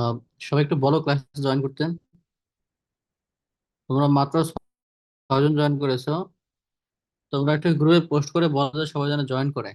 আহ, সবাই একটু বলো ক্লাস জয়েন করতে। তোমরা মাত্র 6 জন জয়েন করেছো। তোমরা একটু গ্রুপে পোস্ট করে বলো যে সবাই যেন জয়েন করে।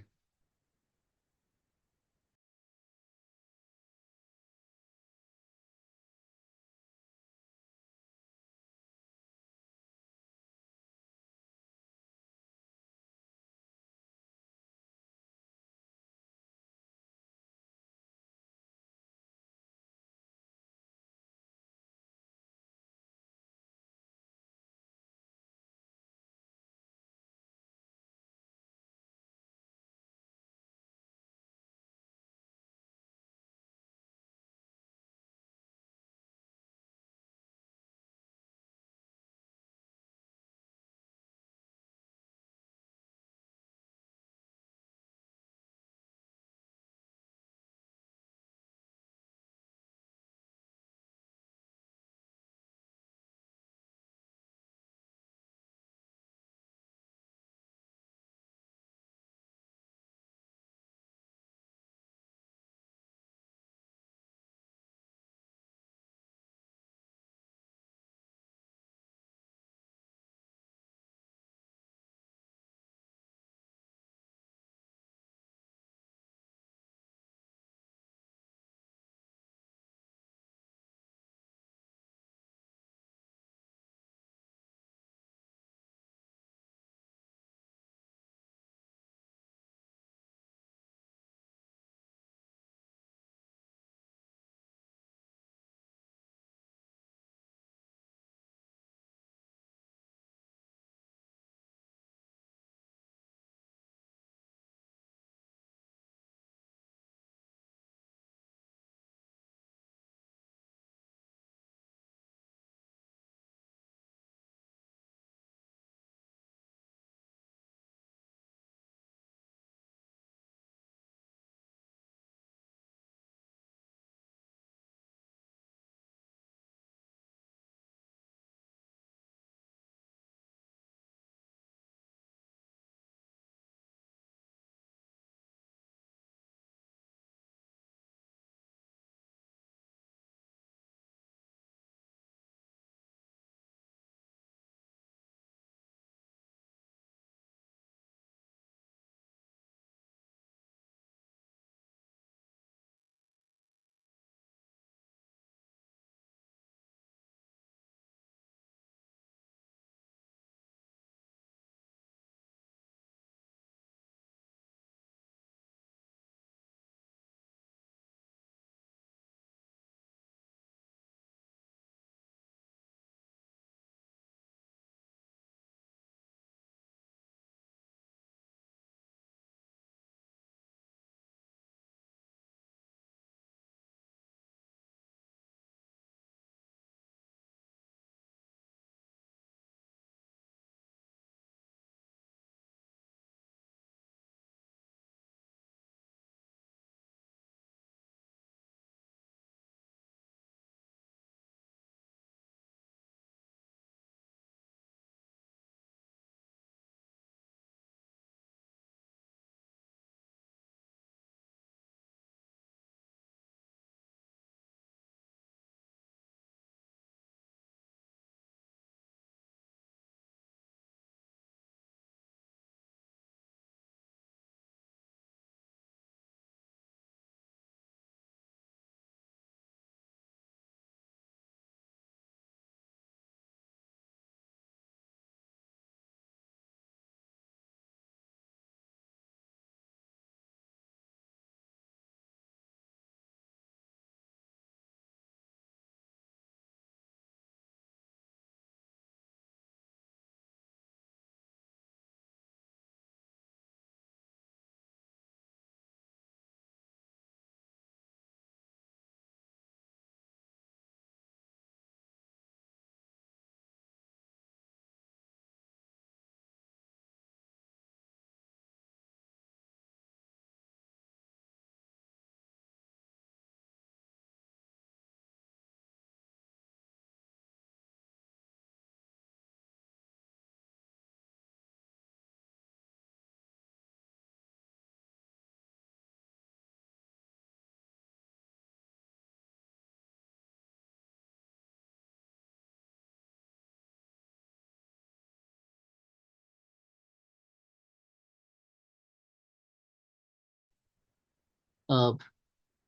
আহ,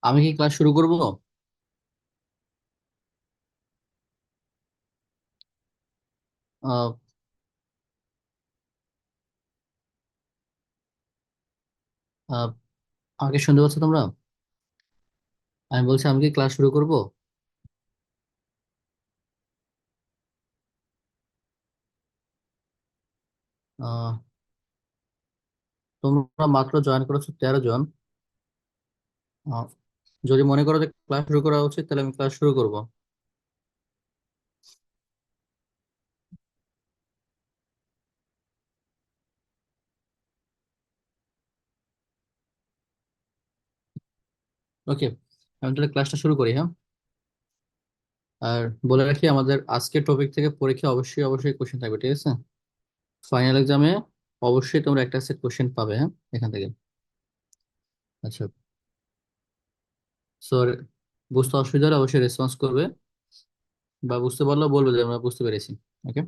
আমি কি ক্লাস শুরু করব? আহ, আহ, আমাকে শুনতে পাচ্ছ তোমরা? আমি বলছি আমি কি ক্লাস শুরু করব? আহ, তোমরা মাত্র জয়েন করেছো 13 জন। আহ, যদি মনে করো যে ক্লাস শুরু করা উচিত তাহলে আমি ক্লাস শুরু করব। ওকে, আমি তাহলে ক্লাসটা শুরু করি, হ্যাঁ। আর বলে রাখি, আমাদের আজকের টপিক থেকে পরীক্ষা অবশ্যই অবশ্যই কোশ্চেন থাকবে, ঠিক আছে? ফাইনাল এক্সামে অবশ্যই তোমরা একটা সেট কোশ্চেন পাবে, হ্যাঁ, এখান থেকে। আচ্ছা, সো বুঝতে অসুবিধা হলে অবশ্যই রেসপন্স করবে, বা বুঝতে পারলেও বলবে যে আমরা বুঝতে পেরেছি। ওকে।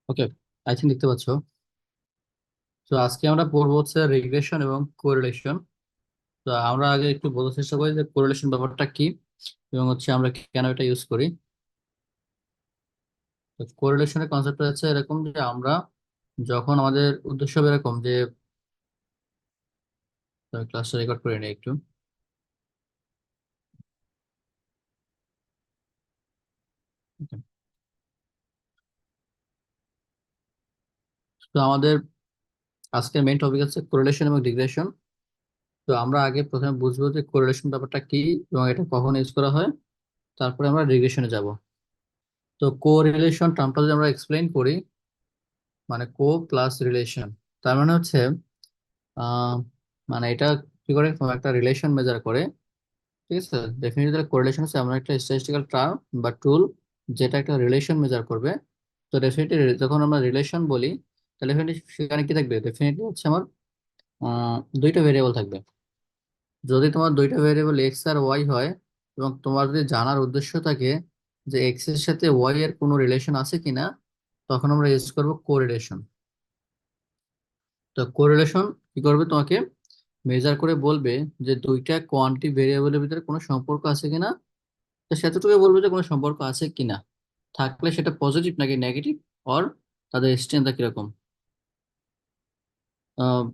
ওকে, আই থিঙ্ক দেখতে পাচ্ছ। তো আজকে আমরা পড়বো হচ্ছে রিগ্রেশন এবং কোরিলেশন। তো আমরা আগে একটু বোঝার চেষ্টা করি যে কোরিলেশন ব্যাপারটা কি, এবং হচ্ছে আমরা কেন এটা ইউজ করি। তো কোরিলেশনের কনসেপ্ট হচ্ছে এরকম যে আমরা যখন আমাদের উদ্দেশ্য হবে এরকম যে, ক্লাসটা রেকর্ড করে নিই একটু। Okay. তো আমাদের আজকের মেইন টপিক হচ্ছে কোরিলেশন এবং রিগ্রেশন। তো আমরা আগে প্রথমে বুঝবো যে কোরিলেশন ব্যাপারটা কি এবং এটা কখন ইউজ করা হয়, তারপরে আমরা রিগ্রেশনে যাব। তো কোরিলেশন টার্মটা যদি আমরা এক্সপ্লেইন করি, মানে কো প্লাস রিলেশন, তার মানে হচ্ছে আহ মানে এটা কি করে কোনো একটা রিলেশন মেজার করে। ঠিক আছে, ডেফিনেটলি কোরিলেশন হচ্ছে এমন একটা স্ট্যাটিস্টিক্যাল টার্ম বা টুল যেটা একটা রিলেশন মেজার করবে। তো ডেফিনেটলি যখন আমরা রিলেশন বলি, তাহলে ডেফিনেটলি সেখানে কি থাকবে? ডেফিনেটলি হচ্ছে আমার দুইটা ভেরিয়েবল থাকবে। যদি তোমার দুইটা ভেরিয়েবল এক্স আর ওয়াই হয়, এবং তোমার যদি জানার উদ্দেশ্য থাকে যে এক্স এর সাথে ওয়াই এর কোনো রিলেশন আছে কিনা, তখন আমরা ইউজ করবো কোরিলেশন। তো কোরিলেশন কি করবে? তোমাকে মেজার করে বলবে যে দুইটা কোয়ান্টিটি ভেরিয়েবলের ভিতরে কোনো সম্পর্ক আছে কিনা। তো সেতটুকু বলবে যে কোনো সম্পর্ক আছে কিনা, থাকলে সেটা পজিটিভ নাকি নেগেটিভ, অর তাদের স্ট্রেংথ কিরকম। আহ,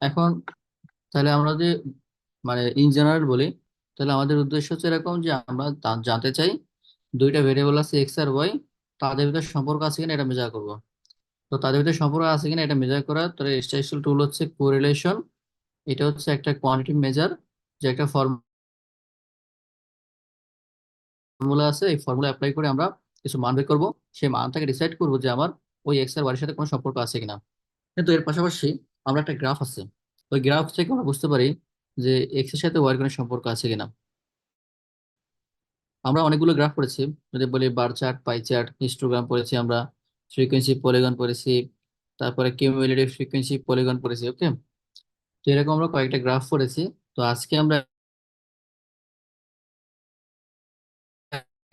এখন তাহলে আমরা যে মানে ইন জেনারেল বলি, তাহলে আমাদের উদ্দেশ্য হচ্ছে এরকম যে আমরা জানতে চাই দুইটা ভেরিয়েবল আছে এক্স আর ওয়াই, তাদের ভিতরে সম্পর্ক আছে কিনা এটা মেজার করব। তো তাদের ভিতরে সম্পর্ক আছে কিনা এটা মেজার করার তাহলে স্ট্যাটিস্টিক্যাল টুল হচ্ছে কোরিলেশন। এটা হচ্ছে একটা কোয়ান্টিটিভ মেজার, যে একটা ফর্মুলা আছে, এই ফর্মুলা অ্যাপ্লাই করে আমরা কিছু মান বের করবো। সেই মানটাকে ডিসাইড করবো যে আমার ওই এক্স আর ওয়াই এর সাথে কোনো সম্পর্ক আছে কিনা। কিন্তু এর পাশাপাশি আমরা একটা গ্রাফ আছে, ওই গ্রাফ থেকে আমরা বুঝতে পারি যে এক্স এর সাথে ওয়াই এর কোনো সম্পর্ক আছে কিনা। আমরা অনেকগুলো গ্রাফ করেছি, যদি বলি bar chart, pie chart, histogram করেছি আমরা, ফ্রিকোয়েন্সি পলিগন পড়েছি, তারপরে কিউমুলেটিভ ফ্রিকোয়েন্সি পলিগন পড়েছি। ওকে, তো এরকম আমরা কয়েকটা গ্রাফ পড়েছি। তো আজকে আমরা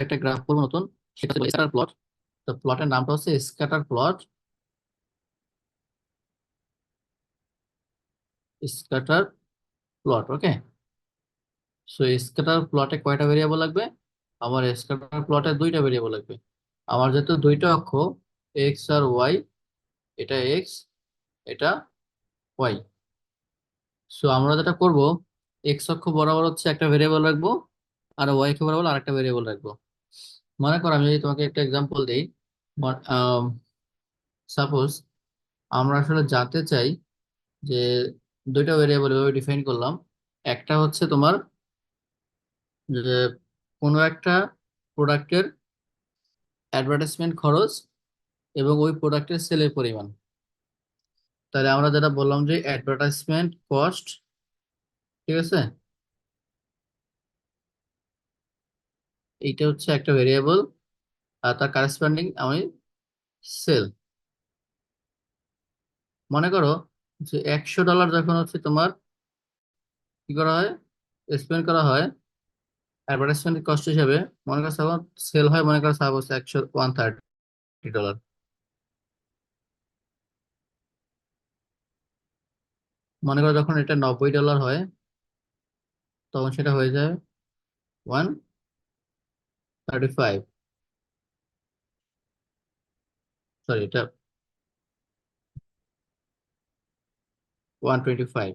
একটা গ্রাফ পড়বো নতুন, সেটা হচ্ছে স্ক্যাটার প্লট। তো প্লটের নামটা হচ্ছে স্ক্যাটার প্লট। স্ক্যাটার প্লট, ওকে। সো স্ক্যাটার প্লটে কয়টা ভেরিয়েবল লাগবে? আমার স্ক্যাটার প্লটে দুইটা ভেরিয়েবল লাগবে। আমার যেহেতু দুইটা অক্ষ, এক্স আর ওয়াই, এটা এক্স, এটা ওয়াই। সো আমরা যেটা করব, এক্স অক্ষ বরাবর হচ্ছে একটা ভেরিয়েবল রাখবো, আর ওয়াই অক্ষ বরাবর আরেকটা ভেরিয়েবল রাখবো। মনে করো আমি যদি তোমাকে একটা এক্সাম্পল দিই, সাপোজ আমরা আসলে জানতে চাই যে দুইটা ভেরিয়েবল এভাবে ডিফাইন করলাম। একটা হচ্ছে তোমার যে কোনো একটা প্রোডাক্টের অ্যাডভার্টাইজমেন্ট খরচ এবং ওই প্রোডাক্টের সেলের পরিমাণ। তাহলে আমরা যেটা বললাম যে অ্যাডভার্টাইজমেন্ট কস্ট, ঠিক আছে, এইটা হচ্ছে একটা ভেরিয়েবল, আর তার কারেসপন্ডিং আমি সেল। মনে করো যে $100 যখন হচ্ছে তোমার কি করা হয়, স্পেন্ড করা হয় অ্যাডভার্টাইজমেন্ট কস্ট হিসেবে, মনে করো তখন সেল হয়, মনে করো সাপোজ 130 ডলার। মনে করো যখন এটা $90 হয়, তখন সেটা হয়ে যায় 135, সরি এটা 125,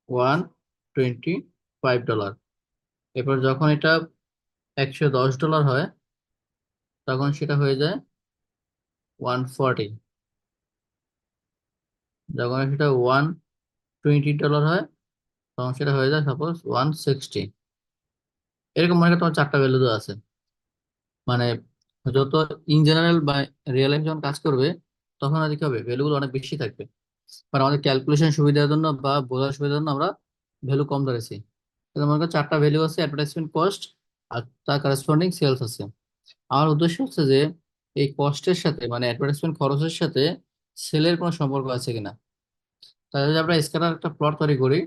$125। এরপর যখন এটা $110 হয়, তখন সেটা হয়ে যায় 140। যখন সেটা $120 হয়, তখন সেটা হয়ে যায় সাপোজ 160। এরকম মনে করো তোমার চারটা ভ্যালু দেওয়া আছে। মানে যত ইন জেনারেল বা রিয়েল লাইফ যখন কাজ করবে, তখন আর কি হবে, ভ্যালুগুলো অনেক বেশি থাকবে। মানে আমাদের ক্যালকুলেশন সুবিধার জন্য বা বোঝার সুবিধার জন্য আমরা ভ্যালু কম ধরেছি। তাহলে মনে করো চারটা ভ্যালু আছে, অ্যাডভার্টাইজমেন্ট কস্ট, আর তার করেসপন্ডিং সেলস আছে। আমার উদ্দেশ্য হচ্ছে যে এই কস্টের সাথে মানে অ্যাডভার্টাইজমেন্ট খরচের সাথে সেলের কোনো সম্পর্ক আছে কিনা। তাহলে যদি আমরা স্ক্যাটার একটা প্লট তৈরি করি,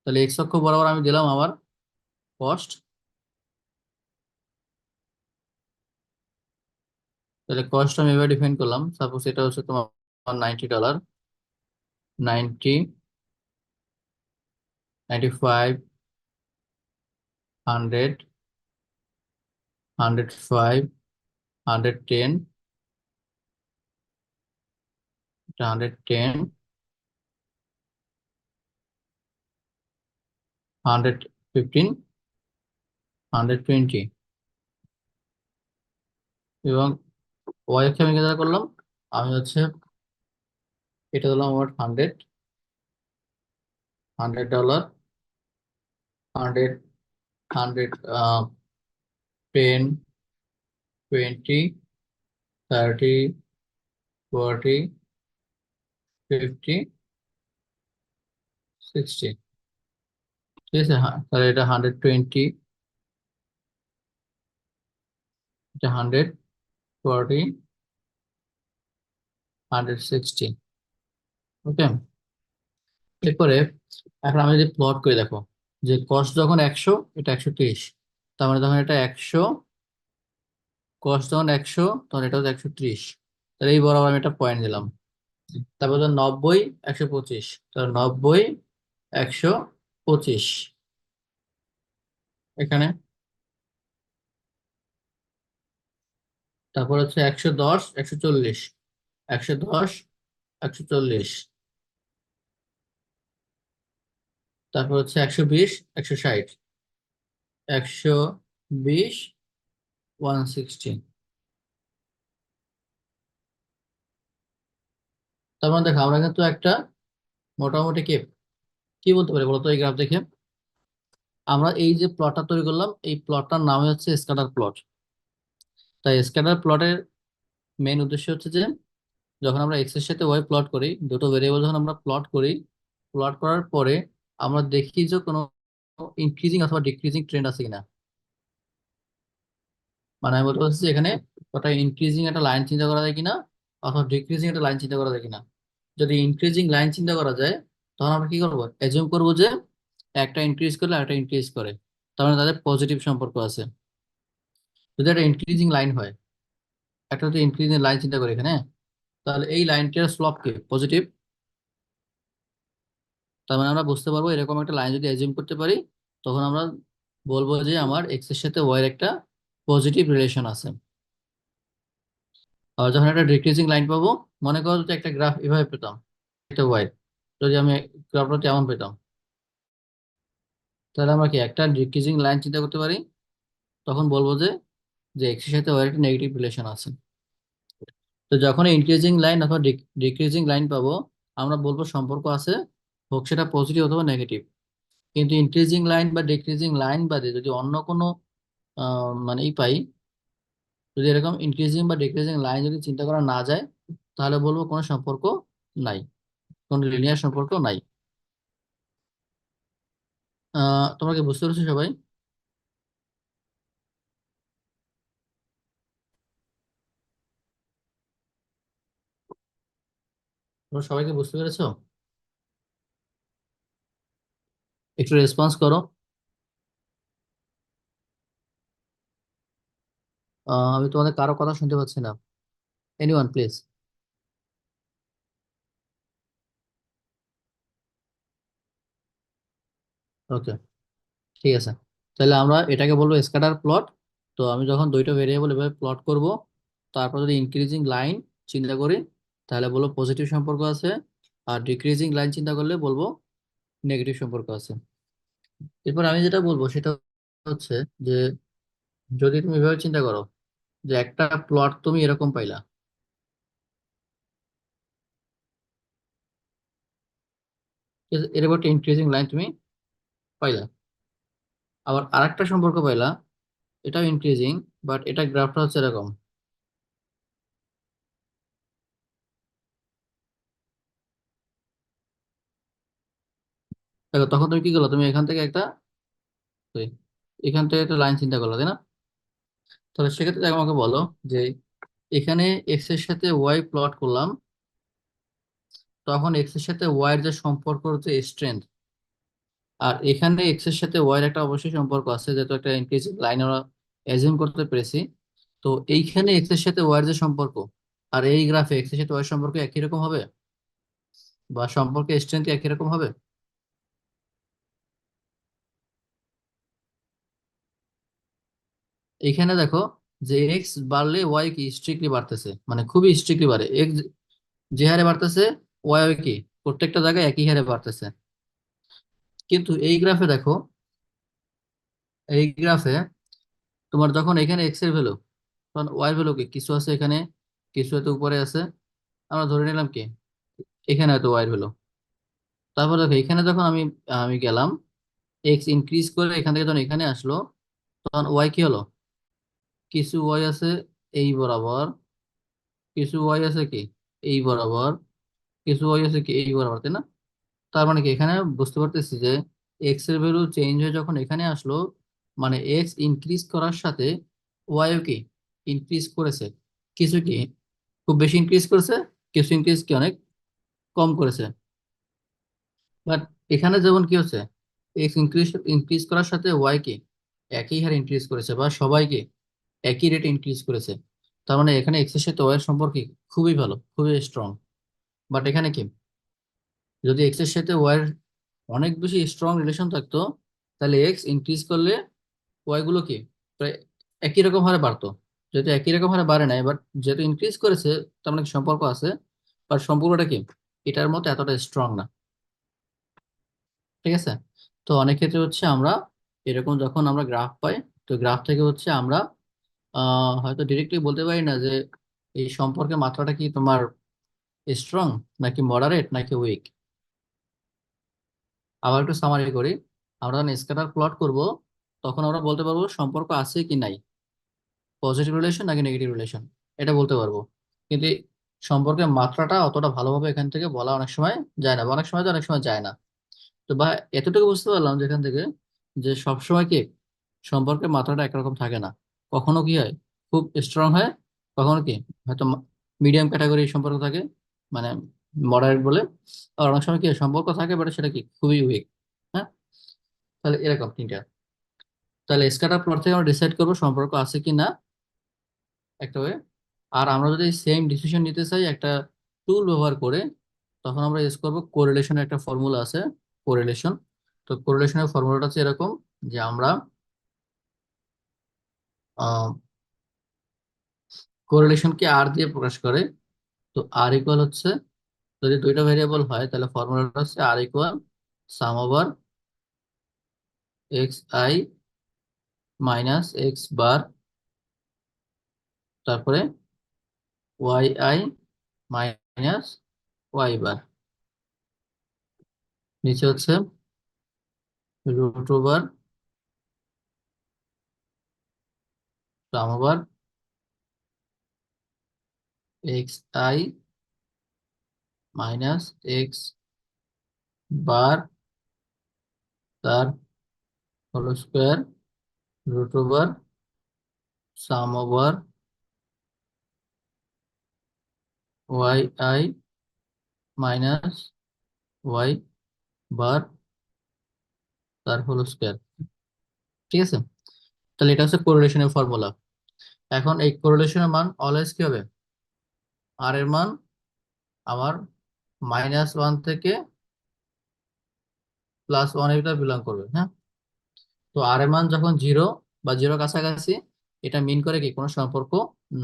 তাহলে এক্স অক্ষ বরাবর আমি দিলাম আমার কস্ট। তাহলে কস্ট আমি এভাবে ডিফাইন করলাম, সাপোজ এটা হচ্ছে তোমার $90, 90, 95, 100, 105, 110, 110, 115, 120। এবং ওয়াই অক্ষে আমি যেটা করলাম, আমি হচ্ছে এটা দিলাম আমার 100, $100, 100, 10, 20, 30, 40, 50, 60। ঠিক আছে, হ্যাঁ, তাহলে এটা 120, এটা 140, 160। ওকে, এরপরে এখন আমি যদি প্লট করে দেখো যে কস্ট যখন 100, এটা 130। তার মানে যখন এটা 100, কস্ট যখন 100, তখন এটা হচ্ছে 130। তাহলে এই বরাবর আমি একটা পয়েন্ট দিলাম। তারপর ধর 90, 125, তাহলে 90, 125 এখানে। তারপর হচ্ছে 110, 140, 110, 140। তারপর হচ্ছে 120, 160, 120, 160। তার মানে দেখো আমরা কিন্তু একটা মোটামুটি কি কি বলতে পারি বলতো এই গ্রাফ দেখে? আমরা এই যে প্লটটা তৈরি করলাম, এই প্লটটার নাম হচ্ছে স্ক্যাটার প্লট। তাই স্ক্যাটার প্লটের মেইন উদ্দেশ্য হচ্ছে যে যখন আমরা এক্স এর সাথে ওয়াই প্লট করি, দুটো ভেরিয়েবল যখন আমরা প্লট করি, প্লট করার পরে আমরা দেখি যে কোনো ইনক্রিজিং অথবা ডিক্রিজিং ট্রেন্ড আছে কিনা। মানে আমি বলতে চাচ্ছি যে এখানে ওটা ইনক্রিজিং একটা লাইন চিন্তা করা যায় কিনা অথবা ডিক্রিজিং একটা লাইন চিন্তা করা যায় কিনা। যদি ইনক্রিজিং লাইন চিন্তা করা যায় তখন আমরা কি করবো, এজিউম করবো যে একটা ইনক্রিজ করলে একটা ইনক্রিজ করে, তার মানে তাদের পজিটিভ সম্পর্ক আছে। যদি একটা ইনক্রিজিং লাইন হয়, একটা যদি ইনক্রিজিং লাইন চিন্তা করি এখানে, তাহলে এই লাইনটার স্লোপ কি পজিটিভ। তার মানে আমরা বুঝতে পারবো এরকম একটা লাইন যদি এজিউম করতে পারি, তখন আমরা বলবো যে আমার এক্স এর সাথে ওয়াই এর একটা পজিটিভ রিলেশন আছে। আর যখন একটা ডিক্রিজিং লাইন পাবো, মনে করো যদি একটা গ্রাফ এভাবে পেতাম, একটা ওয়াই, যদি আমি গ্রাফটা তেমন পেতাম, তাহলে আমরা কি একটা ডিক্রিজিং লাইন চিন্তা করতে পারি, তখন বলবো যে যে এক্স এর সাথে ওয়াই এর একটা নেগেটিভ রিলেশন আছে। তো যখন ইনক্রিজিং লাইন অথবা ডিক্রিজিং লাইন পাবো, আমরা বলবো সম্পর্ক আছে, হোক সেটা পজিটিভ অথবা নেগেটিভ। কিন্তু ইনক্রিজিং লাইন বা ডিক্রিজিং লাইন বাদে যদি অন্য কোনো মানে পাই, যদি এরকম ইনক্রিজিং বা ডিক্রিজিং লাইন যদি চিন্তা করা না যায়, তাহলে বলবো কোনো সম্পর্ক নাই, কোনো লিনিয়ার সম্পর্ক নাই। তোমরা কি বুঝতে পেরেছো সবাই? তোমরা সবাইকে বুঝতে পেরেছো? একটু রেসপন্স করো। আমি তোমাদের কারো কথা শুনতে পাচ্ছি না। Anyone please. ওকে, ঠিক আছে। তাহলে আমরা এটাকে বলবো স্ক্যাটার প্লট। তো আমি যখন দুইটা ভেরিয়েবল এভাবে প্লট করব, তারপর যদি ইনক্রিজিং লাইন চিন্তা করি, তাহলে বলবো পজিটিভ সম্পর্ক আছে। আর ডিক্রিজিং লাইন চিন্তা করলে বলবো নেগেটিভ সম্পর্ক আছে। এরপর আমি যেটা বলবো সেটা হচ্ছে যে যদি তুমি এভাবে চিন্তা করো যে একটা প্লট তুমি এরকম পাইলা, ঠিক আছে? এর উপর একটা ইনক্রিজিং লাইন তুমি পাইলা, আবার আরেকটা সম্পর্ক পাইলা, এটাও ইনক্রিজিং, বাট এটা গ্রাফটা হচ্ছে এরকম। দেখো তখন তুমি কি করলো, তুমি এখান থেকে একটা sorry, এখান থেকে একটা লাইন চিন্তা করলো, তাই না? তাহলে সেক্ষেত্রে দেখো আমাকে বলো যে এখানে এক্স এর সাথে ওয়াই প্লট করলাম, তখন এক্স এর সাথে ওয়াই এর যে সম্পর্ক হচ্ছে স্ট্রেংথ, আর এখানে এক্স এর সাথে ওয়াই এর একটা অবশ্যই সম্পর্ক আছে, যেহেতু একটা ইনক্রিজিং লাইন আমরা অ্যাজিউম করতে পেরেছি। তো এইখানে এক্স এর সাথে ওয়াই এর যে সম্পর্ক, আর এই গ্রাফে এক্স এর সাথে ওয়াই এর সম্পর্ক একই রকম হবে, বা সম্পর্কের স্ট্রেংথ একই রকম হবে। এইখানে দেখো যে এক্স বাড়লে ওয়াই কি স্ট্রিক্টলি বাড়তেছে, মানে খুবই স্ট্রিক্টলি বাড়ে। এক্স যে হারে বাড়তেছে, ওয়াই কি প্রত্যেকটা জায়গায় একই হারে বাড়তেছে। কিন্তু এই গ্রাফে দেখো, এই গ্রাফে তোমার যখন এখানে এক্স এর ভ্যালু, তখন ওয়াই এর ভ্যালু কি কিছু আছে এখানে, কিছু হয়তো উপরে আছে, আমরা ধরে নিলাম কি এখানে হয়তো ওয়াই এর ভ্যালু। তারপর দেখো এখানে যখন আমি আমি গেলাম, এক্স ইনক্রিজ করে এখান থেকে যখন এখানে আসলো, তখন ওয়াই কি হলো, কিছু ওয়াই আছে এই বরাবর, কিছু ওয়াই আছে কি এই বরাবর, কিছু ওয়াই আছে কি এই বরাবর, তাই না? তার মানে কি এখানে বুঝতে পারতেছি যে এক্স এর ভ্যালু চেঞ্জ হয়ে যখন এখানে আসলো, মানে এক্স ইনক্রিজ করার সাথে ওয়াই কি ইনক্রিজ করেছে। কিছু কি খুব বেশি ইনক্রিজ করেছে, কিছু ইনক্রিজ কি অনেক কম করেছে। বাট এখানে যেমন কি হচ্ছে, এক্স ইনক্রিজ ইনক্রিজ করার সাথে ওয়াই কি একই হারে ইনক্রিজ করেছে, বা সবাইকে একই রেটে ইনক্রিজ করেছে। তার মানে এখানে এক্স এর সাথে ওয়াই এর সম্পর্ক কি খুবই ভালো, খুবই স্ট্রং। বাট এখানে কি, যদি এক্স এর সাথে ওয়াই এর অনেক বেশি স্ট্রং রিলেশন থাকতো, তাহলে এক্স ইনক্রিজ করলে ওয়াই গুলো কি প্রায় একই রকম হারে বাড়তো। যেহেতু একই রকম হারে বাড়ে নাই, বাট যেহেতু ইনক্রিজ করেছে, তার মানে কি সম্পর্ক আছে, বাট সম্পর্কটা কি এটার মতো এতটা স্ট্রং না। ঠিক আছে? তো অনেক ক্ষেত্রে হচ্ছে আমরা এরকম যখন আমরা গ্রাফ পাই, তো গ্রাফ থেকে হচ্ছে আমরা হয়তো ডিরেক্টলি বলতে পারি না যে এই সম্পর্কের মাত্রাটা কি তোমার স্ট্রং নাকি মডারেট নাকি উইক। আবার একটু সামারি করি, আমরা যখন স্ক্যাটার প্লট করব, তখন আমরা বলতে পারবো সম্পর্ক আছে কি নাই, পজিটিভ রিলেশন নাকি নেগেটিভ রিলেশন, এটা বলতে পারবো। কিন্তু এই সম্পর্কের মাত্রাটা অতটা ভালোভাবে এখান থেকে বলা অনেক সময় যায় না, বা অনেক সময় তো অনেক সময় যায় না। তো বা এতটুকু বুঝতে পারলাম যেখান থেকে যে সবসময় কি সম্পর্কের মাত্রাটা একরকম থাকে না, কখনো কি হয় খুব স্ট্রং হয়, কখনো কি হয়তো মিডিয়াম ক্যাটাগরি সম্পর্ক থাকে, মানে মডারেট বলে। আর অনেক সময় কি সম্পর্ক থাকে বাট সেটা কি খুবই উইক। হ্যাঁ, তাহলে এরকম তিনটা। তাহলে স্ক্যাটার প্লট থেকে আমরা ডিসাইড করবো সম্পর্ক আছে কি না, একটা ওয়ে। আর আমরা যদি সেম ডিসিশন নিতে চাই একটা টুল ব্যবহার করে, তখন আমরা ইউজ করবো কোরিলেশনের একটা ফর্মুলা আছে, কোরিলেশন। তো কোরিলেশনের ফর্মুলাটা হচ্ছে এরকম, যে আমরা কোরিলেশনকে আর দিয়ে প্রকাশ করে। তো আর ইকুয়াল হচ্ছে, যদি দুইটা ভেরিয়েবল হয় তাহলে ফর্মুলাটা হচ্ছে R equal sum over X I minus X bar, তারপরে Y I minus Y bar, নিচে হচ্ছে root over sum over X I minus X bar তার whole square root over sum over Y I minus Y bar তার whole square. ঠিক আছে, তাহলে এটা হচ্ছে কোরিলেশনের ফর্মুলা। এখন এই কোরিলেশনের মান অলওয়েজ কি হবে, আর এর মান আমার -1 থেকে +1 এর ভিতরে বিলং করবে। হ্যাঁ, তো আর এর মান যখন জিরো বা জিরো কাছাকাছি, এটা মিন করে কি কোনো সম্পর্ক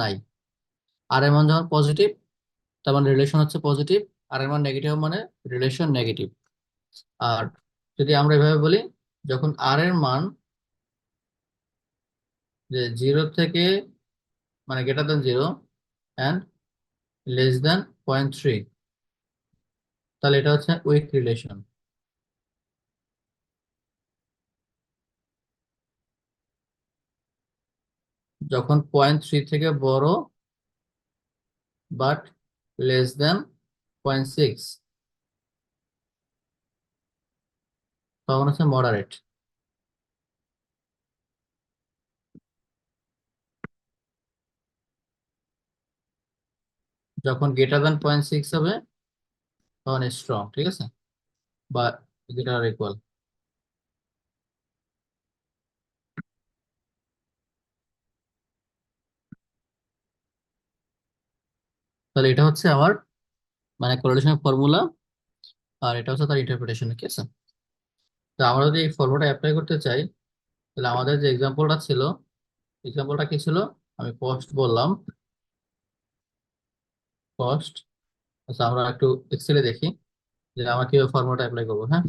নাই। আর এর মান যখন পজিটিভ, তার মানে রিলেশন হচ্ছে পজিটিভ। আর এর মান নেগেটিভ মানে রিলেশন নেগেটিভ। আর যদি আমরা এভাবে বলি, যখন আর এর মান যে জিরো থেকে মানে greater than zero and less than 0.3, তাহলে এটা হচ্ছে উইক রিলেশন। যখন 0.3 থেকে বড় বাট লেস দেন 0.6, তখন হচ্ছে মডারেট। যখন গ্রেটার দেন 0.6 হবে তখন স্ট্রং। ঠিক আছে, বা গ্রেটার ইকুয়াল। তাহলে এটা হচ্ছে আমার মানে কোরিলেশনের ফর্মুলা, আর এটা হচ্ছে তার ইন্টারপ্রিটেশন। ঠিক আছে, তো আমরা যদি এই ফর্মুলাটা অ্যাপ্লাই করতে চাই, তাহলে আমাদের যে এক্সাম্পলটা ছিল, এক্সাম্পলটা কি ছিল, আমি কস্ট বললাম, কস্ট। আচ্ছা, আমরা একটু এক্সেলে দেখি যে আমরা কিভাবে ফর্মুলাটা অ্যাপ্লাই করবো। হ্যাঁ,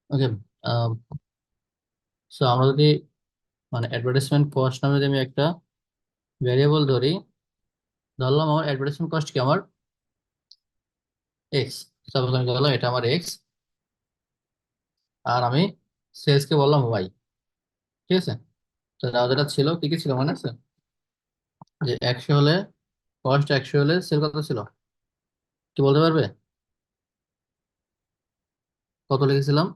ওকে। সো আমরা যদি মানে অ্যাডভার্টাইজমেন্ট কস্ট নামে যদি আমি একটা ভ্যারিয়েবল ধরি, ধরলাম আমার অ্যাডভার্টাইজমেন্ট কস্ট কি আমার এক্স, সাপোজ আমি ধরলাম এটা আমার এক্স, আর আমি সেলস কে বললাম ওয়াই। ঠিক আছে, তো যেটা ছিল কি কি ছিল মনে আছে, যে 100 হলে কস্ট, 100 হলে সেল কত ছিল, কি বলতে পারবে, কত লিখেছিলাম,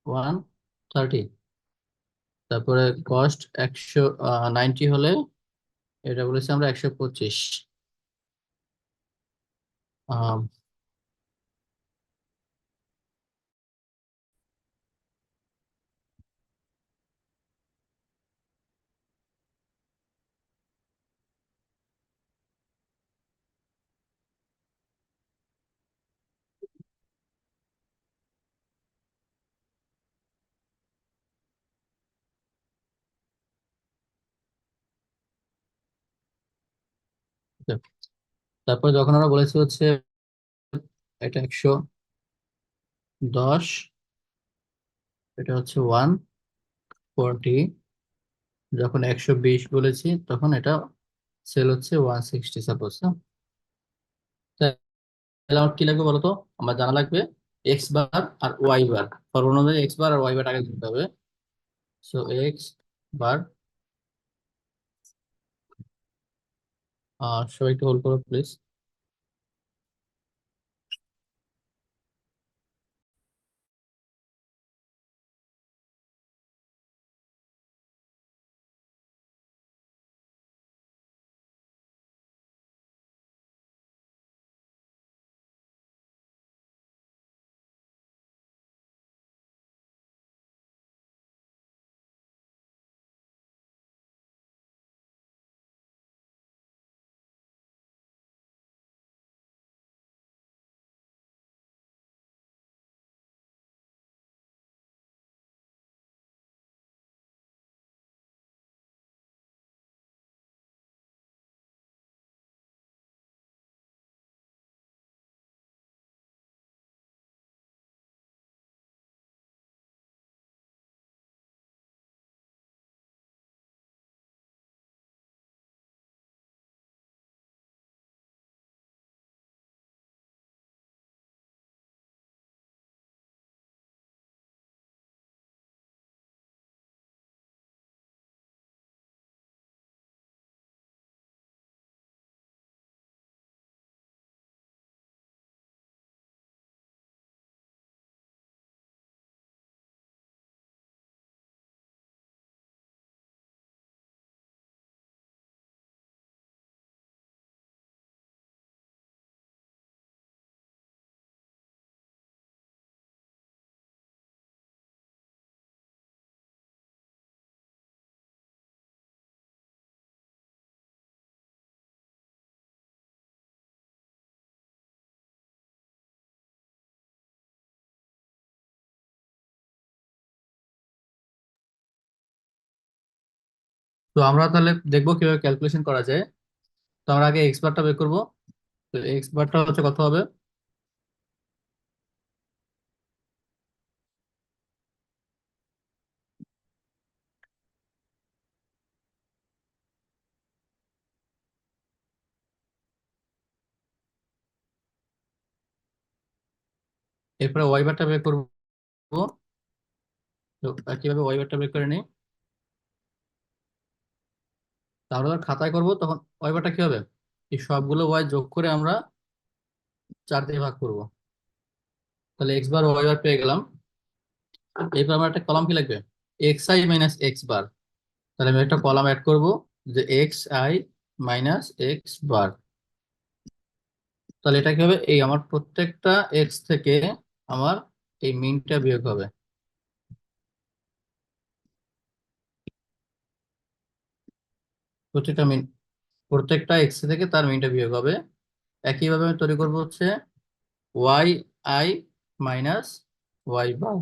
130। তারপরে কস্ট 190 হলে এটা বলেছি আমরা 125। আহ, তারপরে যখন আমরা বলেছি হচ্ছে এটা 110, এটা হচ্ছে 140, যখন 120 বলেছি তখন এটা সেল হচ্ছে 160 সাপোজ। তাহলে আমার কি লাগবে বলতো? আমার জানা লাগবে এক্স বার আর ওয়াই বার। ফরমুলা অনুযায়ী এক্স বার আর ওয়াই বার আগে দিতে হবে। সো এক্স বার, সবাই একটু হোল্ড করো প্লিজ। তো আমরা তাহলে দেখবো কিভাবে ক্যালকুলেশন করা যায়। তো আমরা আগে এক্স বারটা বের করবো। তো এক্স বারটা হচ্ছে কত হবে? এরপরে ওয়াই বারটা বের করবো। তো কিভাবে ওয়াই বারটা বের করে নিই? তাহলে যখন খাতায় করবো তখন ওয়াই বারটা কি হবে? এই সবগুলো ওয়াই যোগ করে আমরা 4 দিয়ে ভাগ করবো। তাহলে এক্স বার ওয়াই বার পেয়ে গেলাম। এরপর আমার একটা কলাম কি লাগবে? এক্স আই মাইনাস এক্স বার। তাহলে আমি একটা কলাম অ্যাড করব, যে এক্স আই মাইনাস এক্স বার। তাহলে এটা কি হবে? এই আমার প্রত্যেকটা এক্স থেকে আমার এই মিনটা বিয়োগ হবে। প্রত্যেকটা মিন, প্রত্যেকটা এক্স থেকে তার মিনটা বিয়োগ হবে। একইভাবে আমি তৈরি করবো হচ্ছে ওয়াই আই মাইনাস ওয়াই বার।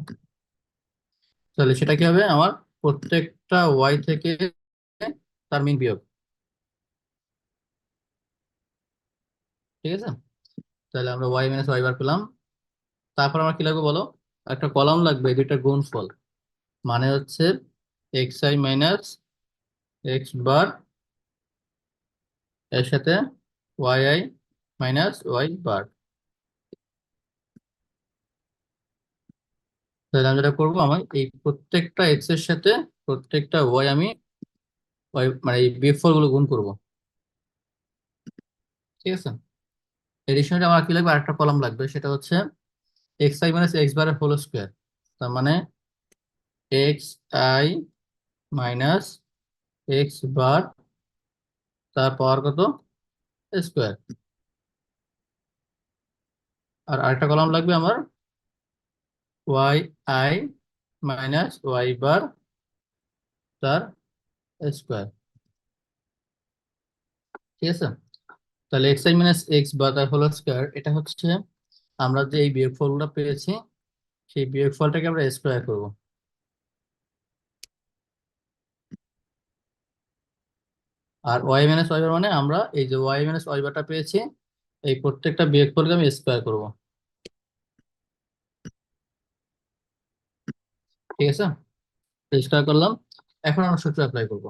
তাহলে সেটা কি হবে? আমার প্রত্যেকটা ওয়াই থেকে তার মিন বিয়োগ। ঠিক আছে, তাহলে আমরা ওয়াই মাইনাস ওয়াই বার পেলাম। তারপর আমার কি লাগবে বলো? একটা কলাম লাগবে, এই দুইটা গুণফল। মানে হচ্ছে এক্স আই মাইনাস এক্স বার এর সাথে ওয়াই আই মাইনাস ওয়াই বার। তাহলে আমি যেটা করবো, আমার এই প্রত্যেকটা এক্স এর সাথে প্রত্যেকটা ওয়াই আমি ওয়াই মানে এই বিয়োগফল গুলো গুণ করবো। ঠিক আছে, এডিশনালি আমার কি লাগবে? আরেকটা কলাম লাগবে, সেটা হচ্ছে এক্স আই মাইনাস এক্স বারের হোল স্কোয়ার। তার মানে x I minus X bar তার পাওয়ার কত? স্কোয়ার। আর আরেকটা কলাম লাগবে আমার Y I minus Y bar তার স্কোয়ার। ঠিক আছে, তাহলে x I minus X bar তার হোল স্কোয়ার, এটা হচ্ছে আমরা যে এই বিয়োগফলটা পেয়েছি সেই বিয়োগফলটাকে আমরা স্কোয়ার করব। আর ওয়াই মাইনাস ওয়াই বার মানে আমরা এই যে ওয়াই মাইনাস ওয়াই বারটা পেয়েছি, এই প্রত্যেকটা বিয়োগফলকে আমি স্কোয়ার করব। ঠিক আছে, স্কোয়ার করলাম। এখন আমরা সূত্র অ্যাপ্লাই করবো।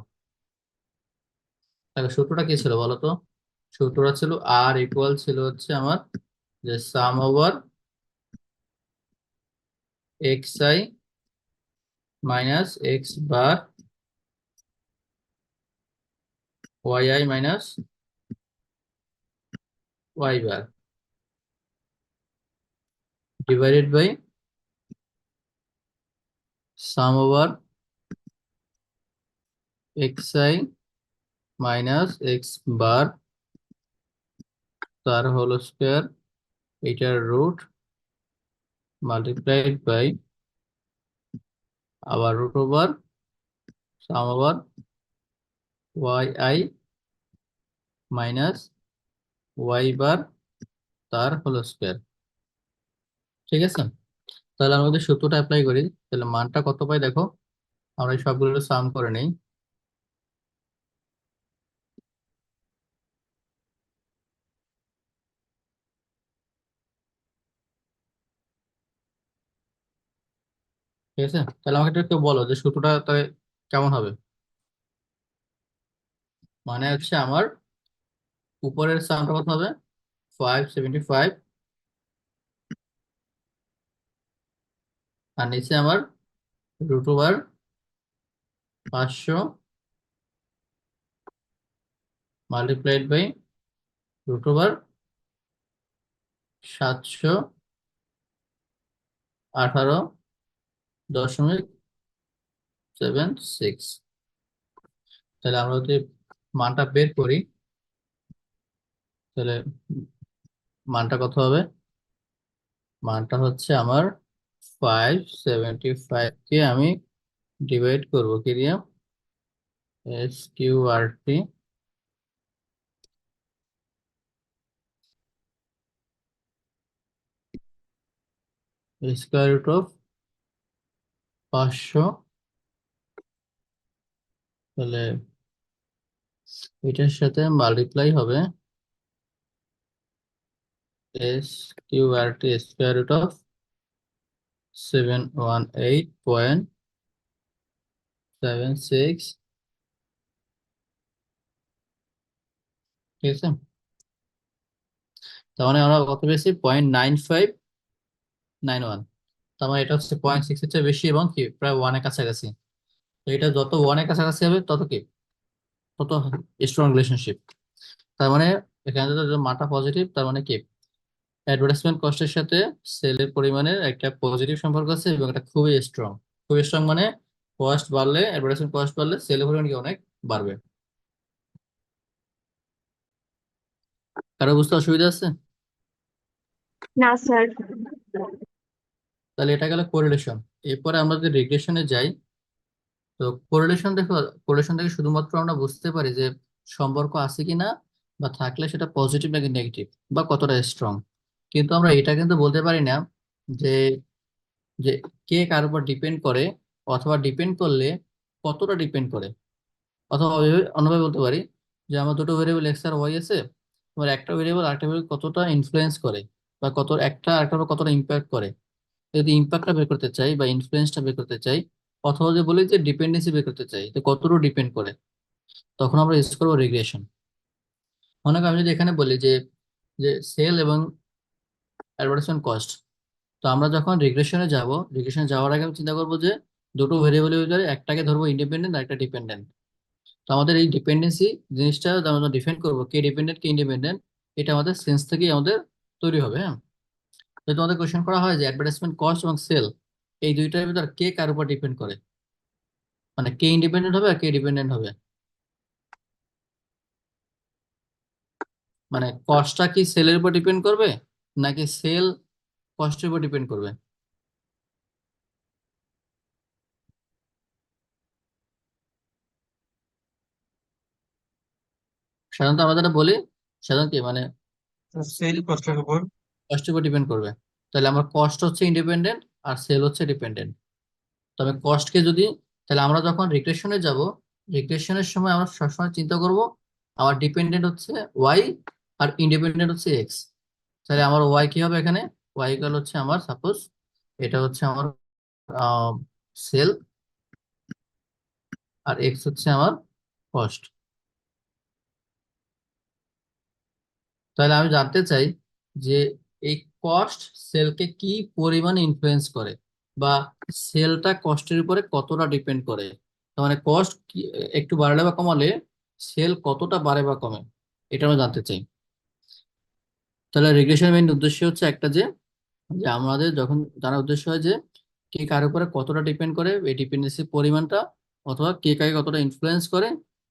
তাহলে সূত্রটা কি ছিল বলো তো? সূত্রটা ছিল আর ইকুয়াল ছিল হচ্ছে আমার যে sum over X I minus X bar Y I minus Y bar divided by sum over X I minus X bar তার হোল স্কোয়ার, এটার রুট মাল্টিপ্লাইড বাই আবার root over sum over Y I minus Y bar তার whole square. ঠিক আছে, তাহলে আমরা যদি সূত্রটা অ্যাপ্লাই করি তাহলে মানটা কত পাই দেখো। আমরা এই সবগুলো সাম করে নেই। ঠিক আছে, তাহলে আমাকে একটু কেউ বলো যে সূত্রটা তাহলে কেমন হবে। মানে হচ্ছে আমার উপরের সামটা কত হবে, 575, আর নিচে আমার root over 500 multiplied by root over 718.76। তাহলে আমরা যদি মানটা বের করি তাহলে মানটা কত হবে, মানটা হচ্ছে আমার 575 কে আমি ডিভাইড করবো কি দিয়ে, S Q R T square root of 500, তাহলে এটার সাথে মাল্টিপ্লাই হবে S Q R T square root of 718.76। ঠিক আছে, তার মানে আমরা কত পেয়েছি, 0.9591। তার মানে এটা হচ্ছে 0.6 এর চেয়ে বেশি এবং কি প্রায় ওয়ানের কাছাকাছি। তো এটা যত ওয়ানের কাছাকাছি হবে তত কি, তত স্ট্রং রিলেশনশিপ। তার মানে এখানে যদি মানটা পজিটিভ তার মানে কি অ্যাডভার্টাইজমেন্ট কস্টের সাথে সেলের পরিমাণের একটা পজিটিভ সম্পর্ক আছে এবং এটা খুবই স্ট্রং। খুবই স্ট্রং মানে কস্ট বাড়লে, অ্যাডভার্টাইজমেন্ট কস্ট বাড়লে সেলের পরিমাণ কি অনেক বাড়বে। কারো বুঝতে অসুবিধা আছে? না স্যার। তাহলে এটা গেল কোরিলেশন। এরপরে আমরা যদি রিগ্রেশনে যাই, তো কোরিলেশন দেখো, কোরিলেশন থেকে শুধুমাত্র আমরা বুঝতে পারি যে সম্পর্ক আছে কিনা বা থাকলে সেটা পজিটিভ নাকি নেগেটিভ বা কতটা স্ট্রং। কিন্তু আমরা এটা কিন্তু বলতে পারি না যে যে কে কার উপর ডিপেন্ড করে, অথবা ডিপেন্ড করলে কতটা ডিপেন্ড করে। অথবা অন্যভাবে বলতে পারি যে আমার দুটো ভেরিয়েবল এক্স আর ওয়াই আছে, তোমার একটা ভেরিয়েবল আরেকটা ভেরিয়েবল কতটা ইনফ্লুয়েন্স করে বা কত একটা আরেকটার উপর কতটা ইম্প্যাক্ট করে। যদি ইম্প্যাক্টটা বের করতে চাই বা ইনফ্লুয়েন্সটা বের করতে চাই, অথবা যদি বলি যে ডিপেন্ডেন্সি বের করতে চাই তো কতটুকু ডিপেন্ড করে, তখন আমরা ইউজ করবো রিগ্রেশন। মনে করো আমি যদি এখানে বলি যে যে সেল এবং অ্যাডভার্টাইজমেন্ট কস্ট, তো আমরা যখন রিগ্রেশনে যাব, রিগ্রেশনে যাওয়ার আগে আমি চিন্তা করবো যে দুটো ভেরিয়েবলের ভিতরে একটাকে ধরবো ইন্ডিপেন্ডেন্ট আর একটা ডিপেন্ডেন্ট। তো আমাদের এই ডিপেন্ডেন্সি জিনিসটা আমরা ডিফাইন করবো কে ডিপেন্ডেন্ট কে ইন্ডিপেন্ডেন্ট, এটা আমাদের সেন্স থেকেই আমাদের তৈরি হবে। হ্যাঁ, যদি তোমাদের কোয়েশ্চেন করা হয় যে অ্যাডভার্টাইজমেন্ট কস্ট এবং সেল এই দুইটার ভিতর কে কার উপর ডিপেন্ড করে, মানে কে ইন্ডিপেন্ডেন্ট হবে আর কে ডিপেন্ডেন্ট হবে, মানে কস্টটা কি সেলের উপর ডিপেন্ড করবে নাকি সেল কস্টের উপর ডিপেন্ড করবে। সাধারণত আমরা যেটা বলি, সাধারণত কি মানে সেল কস্টের উপর। কস্টের উপর ডিপেন্ড করবে। তাহলে আমার কস্ট হচ্ছে ইন্ডিপেন্ডেন্ট আর সেল হচ্ছে ডিপেন্ডেন্ট। তবে কস্টকে যদি, তাহলে আমরা যখন রিগ্রেশনে যাব, রিগ্রেশনের সময় আমরা সবসময় চিন্তা করব আমার ডিপেন্ডেন্ট হচ্ছে ওয়াই আর ইন্ডিপেন্ডেন্ট হচ্ছে এক্স। তাহলে আমার ওয়াই কি হবে এখানে, ওয়াই ইকুয়াল হচ্ছে আমার সাপোজ এটা হচ্ছে আমার সেল, আর এক্স হচ্ছে আমার কস্ট। তাহলে আমি জানতে চাই যে এই কস্ট সেলকে কি পরিমাণে ইনফ্লুয়েন্স করে, বা সেলটা কস্টের উপরে কতটা ডিপেন্ড করে। তার মানে কস্ট একটু বাড়লে বা কমালে সেল কতটা বাড়ে বা কমে, এটা আমরা জানতে চাই। তাহলে রিগ্রেশনের মেইন উদ্দেশ্য হচ্ছে একটা, যে যে আমাদের যখন জানার উদ্দেশ্য হয় যে কে কার উপরে কতটা ডিপেন্ড করে, এই ডিপেন্ডেন্সির পরিমাণটা, অথবা কে কাকে কতটা ইনফ্লুয়েন্স করে,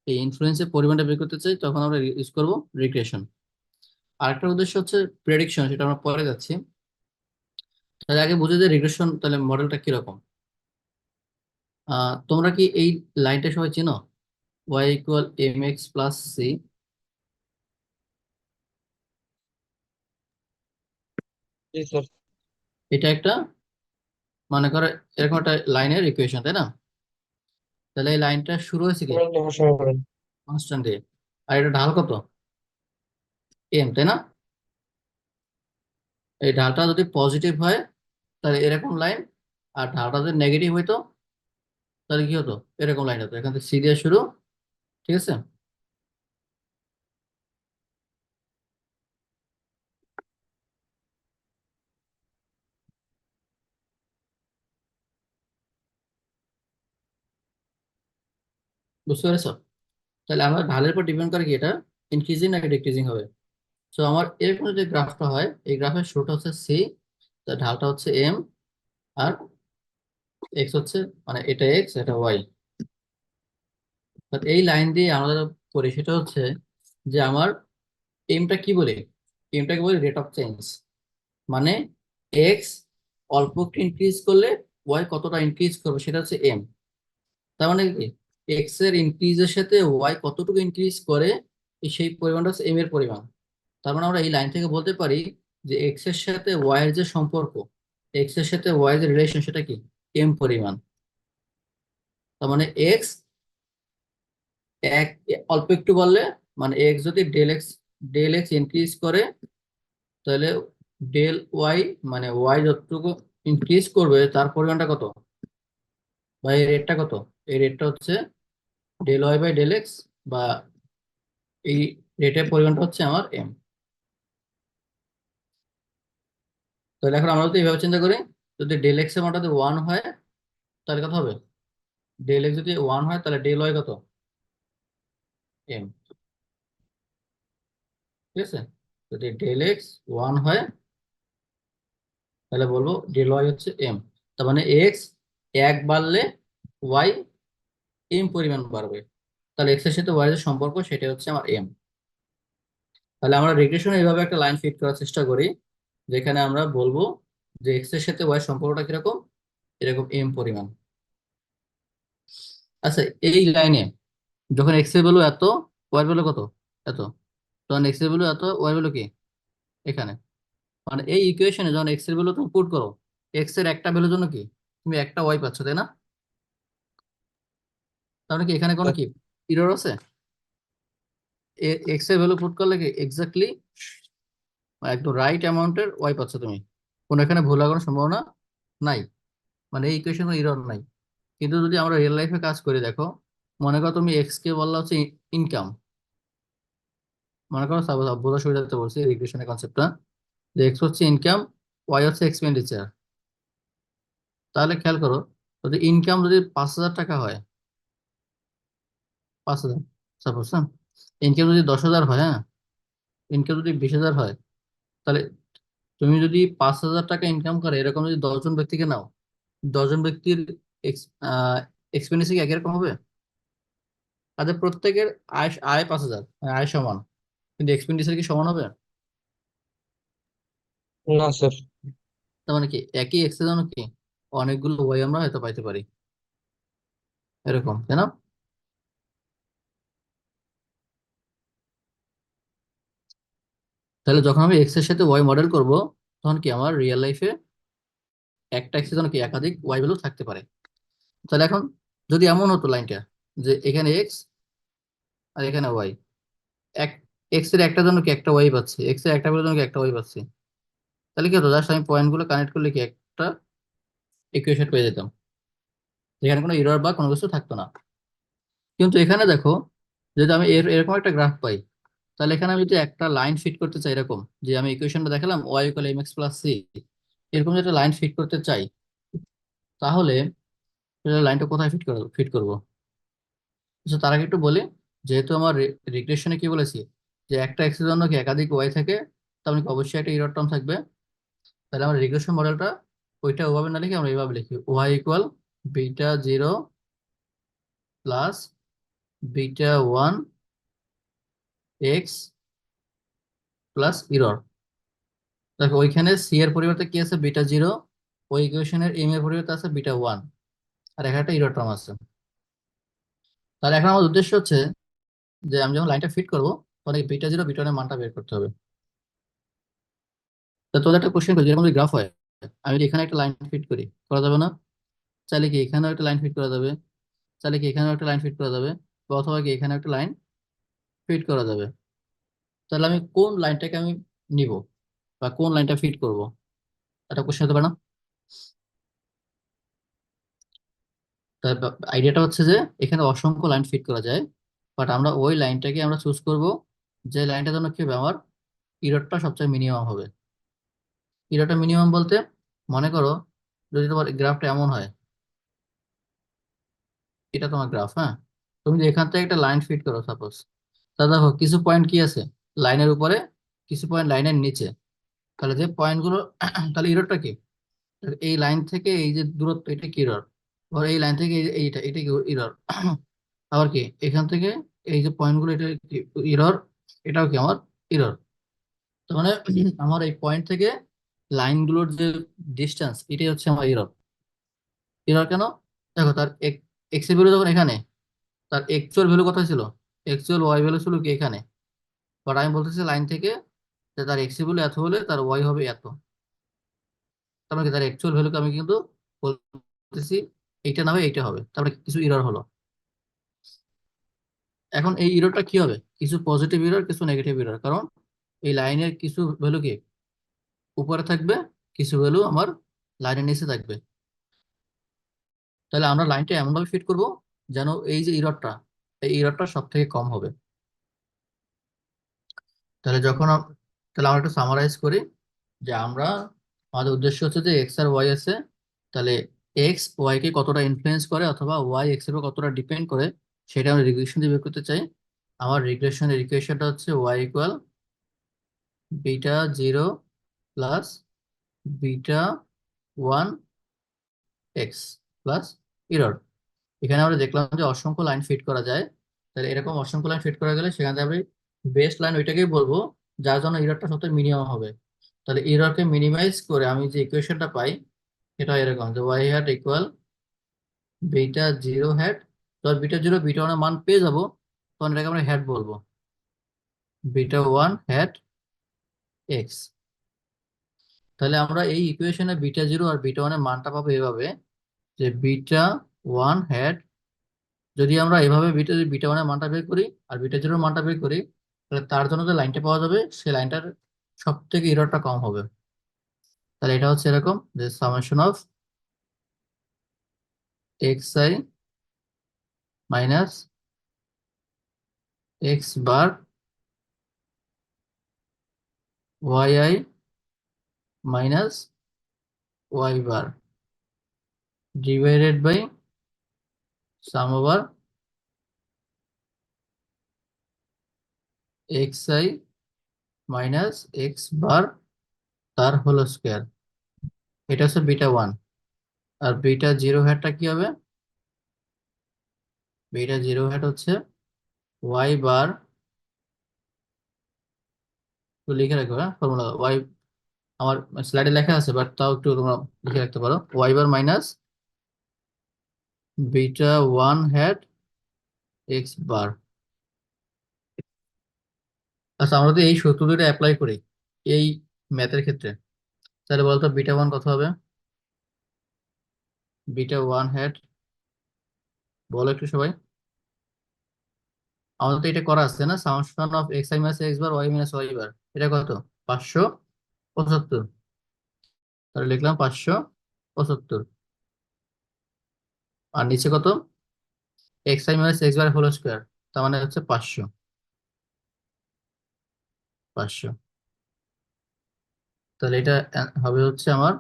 এই ইনফ্লুয়েন্সের পরিমাণটা বের করতে চাই, তখন আমরা ইউজ করব রিগ্রেশন। আরেকটা উদ্দেশ্য হচ্ছে প্রেডিকশন, সেটা আমরা পরে যাচ্ছি। তাহলে আগে বুঝে যে রিগ্রেশন তাহলে মডেলটা কিরকম। তোমরা কি এই লাইনটা সবাই চেনো, Y equal M X plus C? জি স্যার। এটা একটা, মনে করো এরকম একটা লাইনের ইকুয়েশন, তাই না? তাহলে এই লাইনটা শুরু হয়েছে কি বলেন না, সময় বলেন। কনস্ট্যান্ট দিয়ে, আর এটা ঢাল কত, এম, তাই না? এই ঢালটা যদি পজিটিভ হয় তাহলে এরকম লাইন, আর ঢালটা যদি নেগেটিভ হইতো তাহলে কি হতো, এরকম লাইন হতো, এখান থেকে সি দিয়ে শুরু। ঠিক আছে? বুঝতে পেরেছো? তাহলে আমার ঢালের উপর ডিপেন্ড করে কি এটা ইনক্রিজিং নাকি ডিক্রিজিং হবে। তো আমার এরকম যে গ্রাফটা হয়, এই গ্রাফের শুরুটা হচ্ছে সি, তো ঢালটা হচ্ছে এম, আর এক্স হচ্ছে, মানে এটা এক্স এটা ওয়াই। এই লাইন দিয়ে আমরা যেটা করি সেটা হচ্ছে যে আমার এমটা কি বলি, এমটাকে বলি রেট অফ চেঞ্জ। মানে এক্স অল্প একটু ইনক্রিজ করলে ওয়াই কতটা ইনক্রিজ করবে সেটা হচ্ছে এম। তার মানে কি, এক্স এর ইনক্রিজের সাথে ওয়াই কতটুকু ইনক্রিজ করে, সেই পরিমাণটা হচ্ছে এম এর পরিমাণ। তার মানে আমরা এই লাইন থেকে বলতে পারি যে এক্স এর সাথে ওয়াই এর যে সম্পর্ক, এক্স এর সাথে ওয়াই এর রিলেশন, সেটা কি এম পরিমাণ। তার মানে এক্স এক অল্প একটু বললে, মানে এক্স যদি ডেল এক্স ইনক্রিজ করে, তাহলে ডেল ওয়াই, মানে ওয়াই যতটুকু ইনক্রিজ করবে তার পরিমাণটা কত, বা এই রেটটা কত, এই রেটটা হচ্ছে del Y by del X, বা এই রেটের পরিমাণটা হচ্ছে আমার এম। তাহলে এখন আমরা যদি এইভাবে চিন্তা করি, যদি ডেল এক্স এর মানটা যদি ওয়ান হয় তাহলে কত হবে, ডেল এক্স যদি ওয়ান হয় তাহলে ডেল ওয়াই কত, এম। ঠিক আছে? যদি ডেল এক্স ওয়ান হয় তাহলে বলবো ডেল ওয়াই হচ্ছে এম। তার মানে এক্স এক বাড়লে ওয়াই এম পরিমাণ বাড়বে। তাহলে এক্স এর সাথে ওয়াই এর সম্পর্ক সেটা হচ্ছে আমার এম। তাহলে আমরা রিগ্রেশনে এইভাবে একটা লাইন ফিট করার চেষ্টা করি, যেখানে আমরা বলবো যে এক্স এর সাথে ওয়াই সম্পর্কটা কিরকম, এরকম এম পরিমাণ। আচ্ছা, এই লাইনে যখন এক্স এর ভ্যালু এত, ওয়াই এর ভ্যালু কত, এত, তখন এক্স এর ভ্যালু এত, ওয়াই ভ্যালু কি এখানে, মানে এই ইকুয়েশনে যখন এক্স এর ভ্যালু তুমি পুট করো, এক্স এর একটা ভ্যালুর জন্য কি তুমি একটা ওয়াই পাচ্ছ, তাই না? তাহলে কি এখানে কোনো কি ইরর আছে? এক্স এর ভ্যালু পুট করলে কি এক্স্যাক্টলি একদম রাইট অ্যামাউন্টের ওয়াই পাচ্ছ তুমি, কোনো এখানে ভুল হওয়ার কোনো সম্ভাবনা নাই, মানে এই ইকুয়েশনে কোনো ইরর নাই। কিন্তু যদি আমরা রিয়েল লাইফে কাজ করি, দেখো, মনে করো তুমি এক্স কে বললা হচ্ছে ইনকাম, মনে করো সাপোজ বোঝার সুবিধার্থে বলছি রিগ্রেশনের কনসেপ্টটা, যে এক্স হচ্ছে ইনকাম, ওয়াই হচ্ছে এক্সপেন্ডিচার। তাহলে খেয়াল করো, যদি ইনকাম যদি 5,000 টাকা হয়, 5,000 সাপোজ, হ্যাঁ, ইনকাম যদি 10,000 হয়, হ্যাঁ, ইনকাম যদি 20,000 হয়, তাহলে তুমি যদি 5,000 টাকা ইনকাম করে এরকম যদি 10 জন ব্যক্তিকে নাও, 10 জন ব্যক্তির এক্সপেন্ডিচার কি একই রকম হবে? তাদের প্রত্যেকের আয় আয় 5,000, মানে আয় সমান, কিন্তু এক্সপেন্ডিচার কি সমান হবে? না স্যার। তার মানে কি একই এক্সের জন্য কি অনেকগুলো ওয়াই আমরা হয়তো পাইতে পারি, এরকম, তাই না? তাহলে যখন আমি এক্স এর সাথে ওয়াই মডেল করব, তখন কি আমার রিয়েল লাইফে একটা এক্স এর জন্য কি একাধিক ওয়াই ভ্যালু থাকতে পারে। তাহলে এখন যদি এমন হতো লাইনটা, যে এখানে এক্স আর এখানে ওয়াই, এক এক্স এর একটার জন্য কি একটা ওয়াই পাচ্ছি, এক্স এর একটা ভ্যালুর জন্য কি একটা ওয়াই পাচ্ছি, তাহলে কি হতো, জাস্ট আমি পয়েন্ট গুলো কানেক্ট করলে কি একটা ইকুয়েশন পেয়ে যেতাম, যেখানে কোনো ইরর বা কোনো কিছু থাকতো না। কিন্তু এখানে দেখো, যদি আমি এরকম একটা গ্রাফ পাই, তাহলে এখানে আমি যদি একটা লাইন ফিট করতে চাই, এরকম যে আমি ইকুয়েশনটা দেখালাম Y equal M X plus C, এরকম যদি একটা লাইন ফিট করতে চাই, তাহলে লাইনটা কোথায় ফিট করবো? তো তার আগে একটু বলি, যেহেতু আমার রিগ্রেশনে কি বলেছি, যে একটা এক্স এর জন্য কি একাধিক ওয়াই থাকে, তার মানে কি অবশ্যই একটা ইরর টার্ম থাকবে। তাহলে আমরা রিগ্রেশন মডেলটা ওইটা ওভাবে না লিখে আমরা এইভাবে লিখি, Y equal beta zero plus beta one X plus error. দেখো ওইখানে সি এর পরিবর্তে কি আছে, বিটা জিরো। ওই ইকুয়েশনের এম এর পরিবর্তে আছে বিটা ওয়ান, আর এখানে একটা ইরর টার্ম আছে। তাহলে এখন আমার উদ্দেশ্য হচ্ছে যে আমি যখন লাইনটা ফিট করবো, তখন এই বিটা জিরো বিটা ওয়ানের মানটা বের করতে হবে। তো তোদের একটা কোশ্চেন করি, যেরকম যদি গ্রাফ হয়, আমি যদি এখানে একটা লাইন ফিট করি, করা যাবে না? চাইলে কি এখানেও একটা লাইন ফিট করা যাবে, চাইলে কি এখানেও একটা লাইন ফিট করা যাবে, বা অথবা কি এখানে একটা লাইন ফিট করা যাবে। তাহলে আমি কোন লাইনটাকে আমি নিব, বা কোন লাইনটা ফিট করব, একটা কোশ্চেন হতে পারে না? তাই আইডিয়াটা হচ্ছে যে এখানে অসংখ্য লাইন ফিট করা যায়, বাট আমরা ওই লাইনটাকে আমরা চুজ করব যে লাইনটার জন্য কি হবে, আমার ইররটা সবচেয়ে মিনিমাম হবে। ইররটা মিনিমাম বলতে, মনে করো যদি তোমার গ্রাফটা এমন হয়, এটা তোমার গ্রাফ, হ্যাঁ, তুমি যদি এখান থেকে একটা লাইন ফিট করো সাপোজ, তা দেখো কিছু পয়েন্ট কি আছে লাইনের উপরে, কিছু পয়েন্ট লাইনের নিচে। তাহলে যে পয়েন্টগুলো তাহলে ইররটা কি, এই লাইন থেকে এই যে দূরত্ব, এটা কি ইরর, আর এই লাইন থেকে এইটা, এটা কি ইরর। আবার কি এখান থেকে এই যে পয়েন্টগুলো, এটা কি ইরর, এটাও কি আমার ইরর। তার মানে আমার এই পয়েন্ট থেকে লাইনগুলোর যে ডিস্টেন্স, এটাই হচ্ছে আমার ইরর। ইরর কেন? দেখো তার এক্স এর ভ্যালু যখন এখানে, তার অ্যাকচুয়াল ভ্যালু কত ছিল, অ্যাকচুয়াল ওয়াই ভ্যালু ছিল কি এখানে, বাট আমি বলতেছি লাইন থেকে যে তার এক্স এর ভ্যালু এত হলে তার ওয়াই হবে এত। তার মানে কি তার অ্যাকচুয়াল ভ্যালুকে আমি কিন্তু বলতেছি এইটা না হয় এইটা হবে, তারপরে কিছু ইরর হলো। এখন এই ইররটা কি হবে, কিছু পজিটিভ ইরর কিছু নেগেটিভ ইরর, কারণ এই লাইনের কিছু ভ্যালু কি উপরে থাকবে, কিছু ভ্যালু আমার লাইনের নিচে থাকবে। তাহলে আমরা লাইনটা এমন ভাবে ফিট করব যেন এই যে ইররটা, এই ইররটা সব থেকে কম হবে। তাহলে তাহলে আমরা একটু সামারাইজ করি, যে আমরা আমাদের উদ্দেশ্য হচ্ছে যে এক্স আর ওয়াই আছে, তাহলে এক্স ওয়াই কে কতটা ইনফ্লুয়েন্স করে অথবা ওয়াই এক্স এর উপর কতটা ডিপেন্ড করে, সেটা আমরা রিগ্রেশন দিয়ে বের করতে চাই। আমার রিগ্রেশনের ইকুয়েশনটা হচ্ছে Y equal beta zero plus beta one X plus error. এখানে আমরা দেখলাম যে অসংখ্য লাইন ফিট করা যায়। তাহলে এরকম অসংখ্য লাইন ফিট করা গেলে সেখানে আমি বেস্ট লাইন ওইটাকেই বলবো যার জন্য ইররটা সবথেকে মিনিমাম হবে। তাহলে ইররকে মিনিমাইজ করে আমি যে ইকুয়েশনটা পাই, এটা এরকম যে Y hat equal beta zero hat, তো বিটা জিরো বিটা ওয়ানের মান পেয়ে যাবো, তখন এটাকে আমরা হ্যাট বলবো, বিটা ওয়ান হ্যাট এক্স। তাহলে আমরা এই ইকুয়েশনে বিটা জিরো আর বিটা ওয়ানের মানটা পাবো এভাবে, যে বিটা ওয়ান হ্যাট, যদি আমরা এভাবে বিটা ওয়ানের মানটা বের করি আর বিটা জিরোর মানটা বের করি, তাহলে তার জন্য যে লাইনটা পাওয়া যাবে সেই লাইনটার সব থেকে ইররটা কম হবে। তাহলে এটা হচ্ছে এরকম যে summation of X I minus X bar Y I minus Y bar divided by sum over X I minus X bar তার হোল স্কোয়ার। এটা হচ্ছে বিটা ওয়ান। আর বিটা জিরো হ্যাটটা কি হবে, বিটা জিরো হ্যাট হচ্ছে ওয়াই বার, তো লিখে রাখবে, হ্যাঁ ফর্মুলা ওয়াই আমার স্লাইডে লেখা আছে, বাট তাও একটু তোমরা লিখে রাখতে পারো, Y bar minus beta one hat X bar. আচ্ছা আমরা যদি এই সূত্র দুটো অ্যাপ্লাই করি এই ম্যাথের ক্ষেত্রে, তাহলে বলতো বিটা ওয়ান কত হবে, বিটা ওয়ান হ্যাট, বলো একটু সবাই। আমাদের তো এটা করা আছে না, summation of X I minus X bar Y minus Y bar, এটা কত, 575। তাহলে লিখলাম 575, আর নিচে কত, xi minus x bar whole square, তার মানে হচ্ছে 500। 500, তাহলে এটা হবে হচ্ছে আমার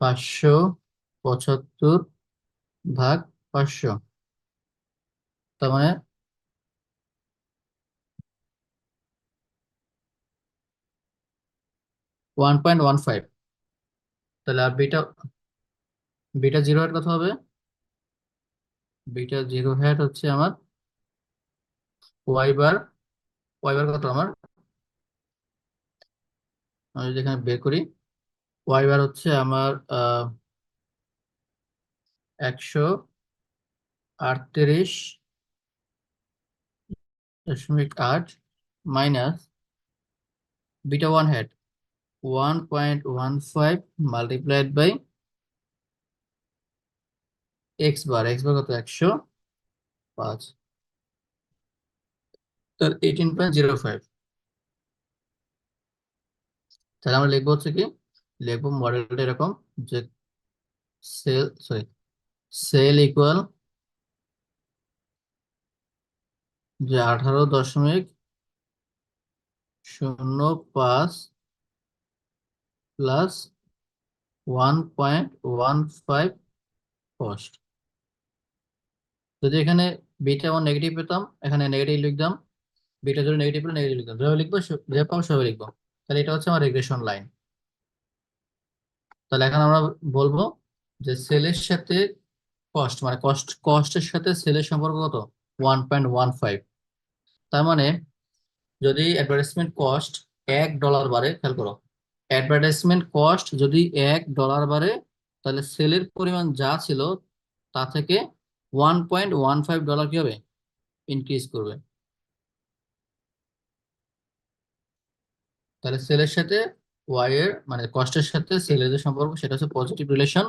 575/500, তার মানে 1.15। তাহলে আর বিটা বিটা জিরো হেড কত হবে? বিটা জিরো হেড হচ্ছে আমার ওয়াই বার। ওয়াই বার কত আমার? আমি যদি এখানে বের করি, ওয়াই বার হচ্ছে আমার 138.8 minus beta one hat 1.15 multiplied by X bar. X bar কত? 105, তাহলে 18.05। তাহলে আমরা লিখবো হচ্ছে কি, লিখবো মডেলটা এরকম যে সেল ইকুয়াল যে 18.05 প্লাস 1.15 কস্ট। যদি এখানে বিটা আমার নেগেটিভ পেতাম, এখানে নেগেটিভ লিখতাম, বিটা যদি নেগেটিভ পেলে নেগেটিভ লিখতাম, যেভাবে লিখবো যে পাবো সেভাবে লিখবো। তাহলে এটা হচ্ছে আমার রিগ্রেশন লাইন। তাহলে এখন আমরা বলবো যে সেলের সাথে কস্ট, মানে কস্টের সাথে সেলের সম্পর্ক কত? 1.15। তার মানে যদি অ্যাডভার্টাইজমেন্ট কস্ট $1 বাড়ে, খেয়াল করো, অ্যাডভার্টাইজমেন্ট কস্ট যদি $1 বাড়ে, তাহলে সেলের পরিমাণ যা ছিল তা থেকে $1.15 কি হবে? ইনক্রিজ করবে। তাহলে সেলের সাথে ওয়াই এর, মানে কস্টের সাথে সেলের যে সম্পর্ক, সেটা হচ্ছে পজিটিভ রিলেশন,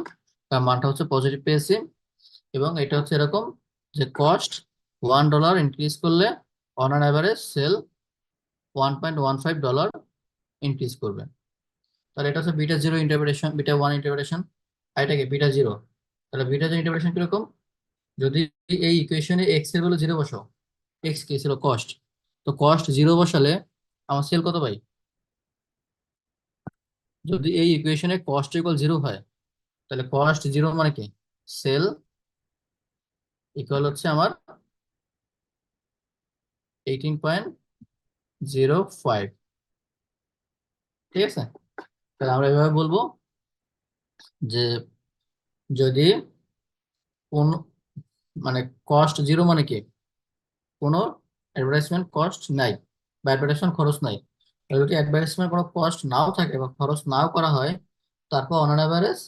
তার মানটা হচ্ছে পজিটিভ পেয়েছি। এবং এটা হচ্ছে এরকম যে কস্ট $1 ইনক্রিজ করলে on an average sale $1.15 increase করবে। তাহলে এটা হচ্ছে beta zero interpretation, beta one interpretation. আর এটা কি বিটা জিরো? তাহলে বিটা জিরো ইন্টারপ্রিটেশন কিরকম? যদি এই ইকুয়েশনে এক্স এর ভ্যালু জিরো বসাও, এক্স কি ছিল? কস্ট। তো কস্ট জিরো বসালে আমার সেল কত পাই? যদি এই ইকুয়েশনে কস্ট ইকুয়াল জিরো হয়, তাহলে কস্ট জিরো মানে কি? সেল ইকুয়াল হচ্ছে আমার 18.05। ঠিক আছে, তাহলে আমরা এভাবে বলবো যে যদি কোন, মানে কস্ট জিরো মানে কি? কোনো অ্যাডভার্টাইজমেন্ট কস্ট নাই বা অ্যাডভার্টাইজমেন্ট খরচ নাই। আর যদি অ্যাডভার্টাইজমেন্ট কোনো কস্ট নাও থাকে বা খরচ নাও করা হয়, তারপর অন অ্যাভারেজ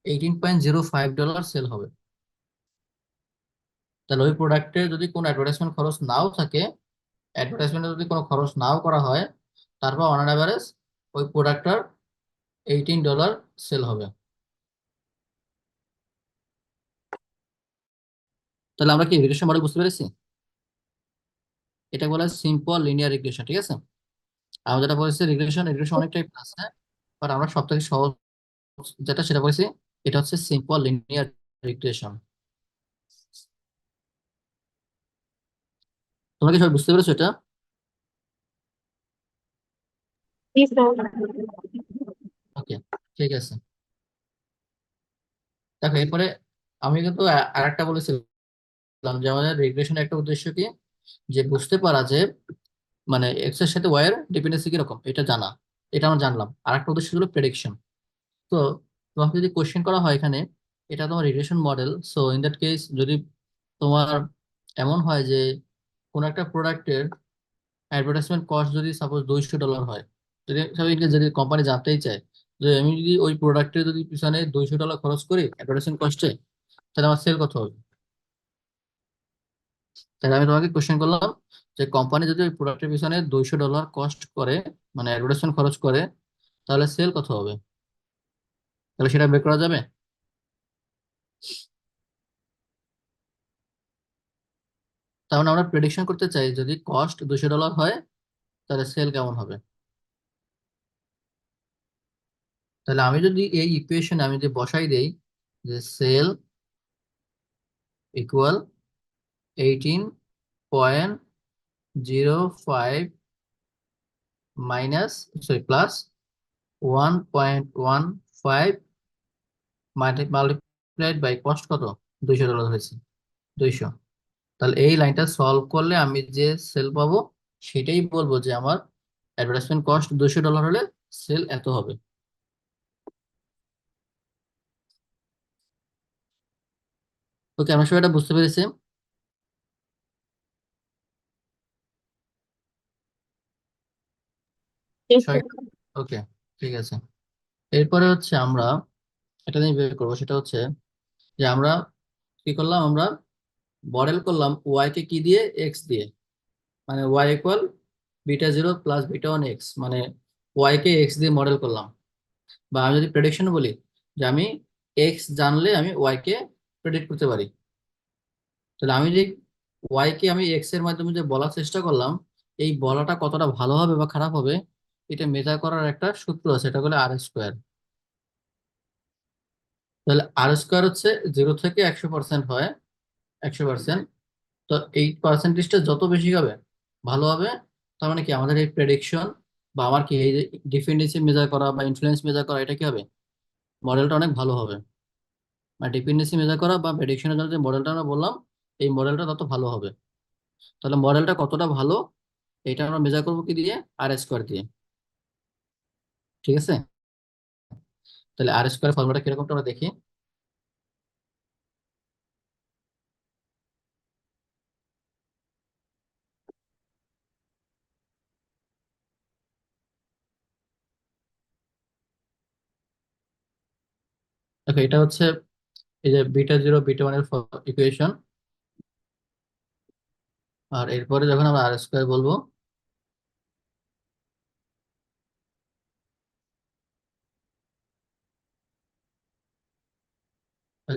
$18.05 সেল হবে। তাহলে ওই প্রোডাক্টে যদি কোনো অ্যাডভার্টাইজমেন্ট খরচ নাও থাকে, অ্যাডভার্টাইজমেন্টে যদি কোনো খরচ নাও করা হয়, তারপর অন অ্যাভারেজ ওই প্রোডাক্টটার $18 সেল হবে। তাহলে আমরা কি রিগ্রেশন মডেল বুঝতে পেরেছি? এটা বলা হয় সিম্পল লিনিয়ার রিগ্রেশন। ঠিক আছে, আমরা যেটা বলেছি রিগ্রেশন, রিগ্রেশন অনেক টাইপ আছে, বাট আমরা সব থেকে সহজ যেটা সেটা বলেছি, এটা হচ্ছে সিম্পল লিনিয়ার রিগ্রেশন। তোমরা কি সবাই বুঝতে পেরেছো এটা? Yes, sir. ওকে, ঠিক আছে। দেখো এরপরে আমি কিন্তু আরেকটা বলেছিলাম যে আমাদের রিগ্রেশনের একটা উদ্দেশ্য কি, যে বুঝতে পারা যে মানে এক্স এর সাথে ওয়াই এর ডিপেন্ডেন্সি কিরকম এটা জানা। এটা আমরা জানলাম। আরেকটা উদ্দেশ্য হলো প্রেডিকশন। তো তোমাকে যদি কোশ্চেন করা হয় এখানে, এটা তোমার regression model, so in that case যদি তোমার এমন হয় যে কোন একটা প্রোডাক্টের অ্যাডভার্টাইজমেন্ট কস্ট যদি সাপোজ $200 হয়, যদি যদি কোম্পানি জানতেই চায় যে আমি যদি ওই প্রোডাক্টের যদি পিছনে $200 খরচ করি অ্যাডভার্টাইজমেন্ট কস্টে, তাহলে আমার সেল কত হবে? তাহলে আমি তোমাকে কোশ্চেন করলাম যে কোম্পানি যদি ওই প্রোডাক্টের পিছনে $200 কস্ট করে, মানে অ্যাডভার্টাইজমেন্ট খরচ করে, তাহলে সেল কত হবে? তাহলে সেটা বের করা যাবে? তার মানে আমরা প্রেডিকশন করতে চাই যদি কস্ট $200 হয়, তাহলে সেল কেমন হবে। তাহলে আমি যদি এই ইকুয়েশনে আমি যদি বসাই দেই যে sale equal 18.05 minus, sorry, plus 1.15 multiplied by cost কত, $200 হয়েছে, 200। তাহলে এই লাইনটা সলভ করলে আমি যে সেল পাবো সেটাই বলবো যে আমার অ্যাডভার্টাইজমেন্ট কস্ট $200 হলে সেল এত হবে। ওকে, আমরা সবাই এটা বুঝতে পেরেছি। Yes, সবাই, sir. ওকে, ঠিক আছে। এরপরে হচ্ছে আমরা এটা নিয়ে বের করবো, সেটা হচ্ছে যে আমরা কি করলাম, আমরা মডেল করলাম ওয়াই কে কি দিয়ে, এক্স দিয়ে, মানে ওয়াই ইকুয়াল β0 প্লাস β1 x, মানে ওয়াই কে এক্স দিয়ে মডেল করলাম। বা আমি যদি প্রেডিকশন বলি যে আমি এক্স জানলে আমি ওয়াই কে প্রেডিক্ট করতে পারি, তাহলে আমি যে ওয়াই কে আমি এক্স এর মাধ্যমে যে বলার চেষ্টা করলাম, এই বলাটা কতটা ভালো হবে বা খারাপ হবে এটা মেজার করার একটা সূত্র আছে, এটা বলে R²। তাহলে R² হচ্ছে 0 থেকে 100% হয়, 100%। তো এই পার্সেন্টেজটা যত বেশি হবে ভালো হবে। তার মানে কি আমাদের এই প্রেডিকশন বা আমার কি এই যে ডিপেন্ডেন্সি মেজার করা বা ইনফ্লুয়েন্স মেজার করা, এটা কি হবে, মডেলটা অনেক ভালো হবে। মানে ডিপেন্ডেন্সি মেজার করা বা প্রেডিকশনের জন্য যে মডেলটা আমরা বললাম, এই মডেলটা তত ভালো হবে। তাহলে মডেলটা কতটা ভালো এটা আমরা মেজার করবো কি দিয়ে, R² দিয়ে। ঠিক আছে, তাহলে R² ফর্মুলাটা কিরকমটা আমরা দেখি। দেখো, এটা হচ্ছে এই যে β0 β1 এর ইকুয়েশন। আর এরপরে যখন আমরা R² বলবো,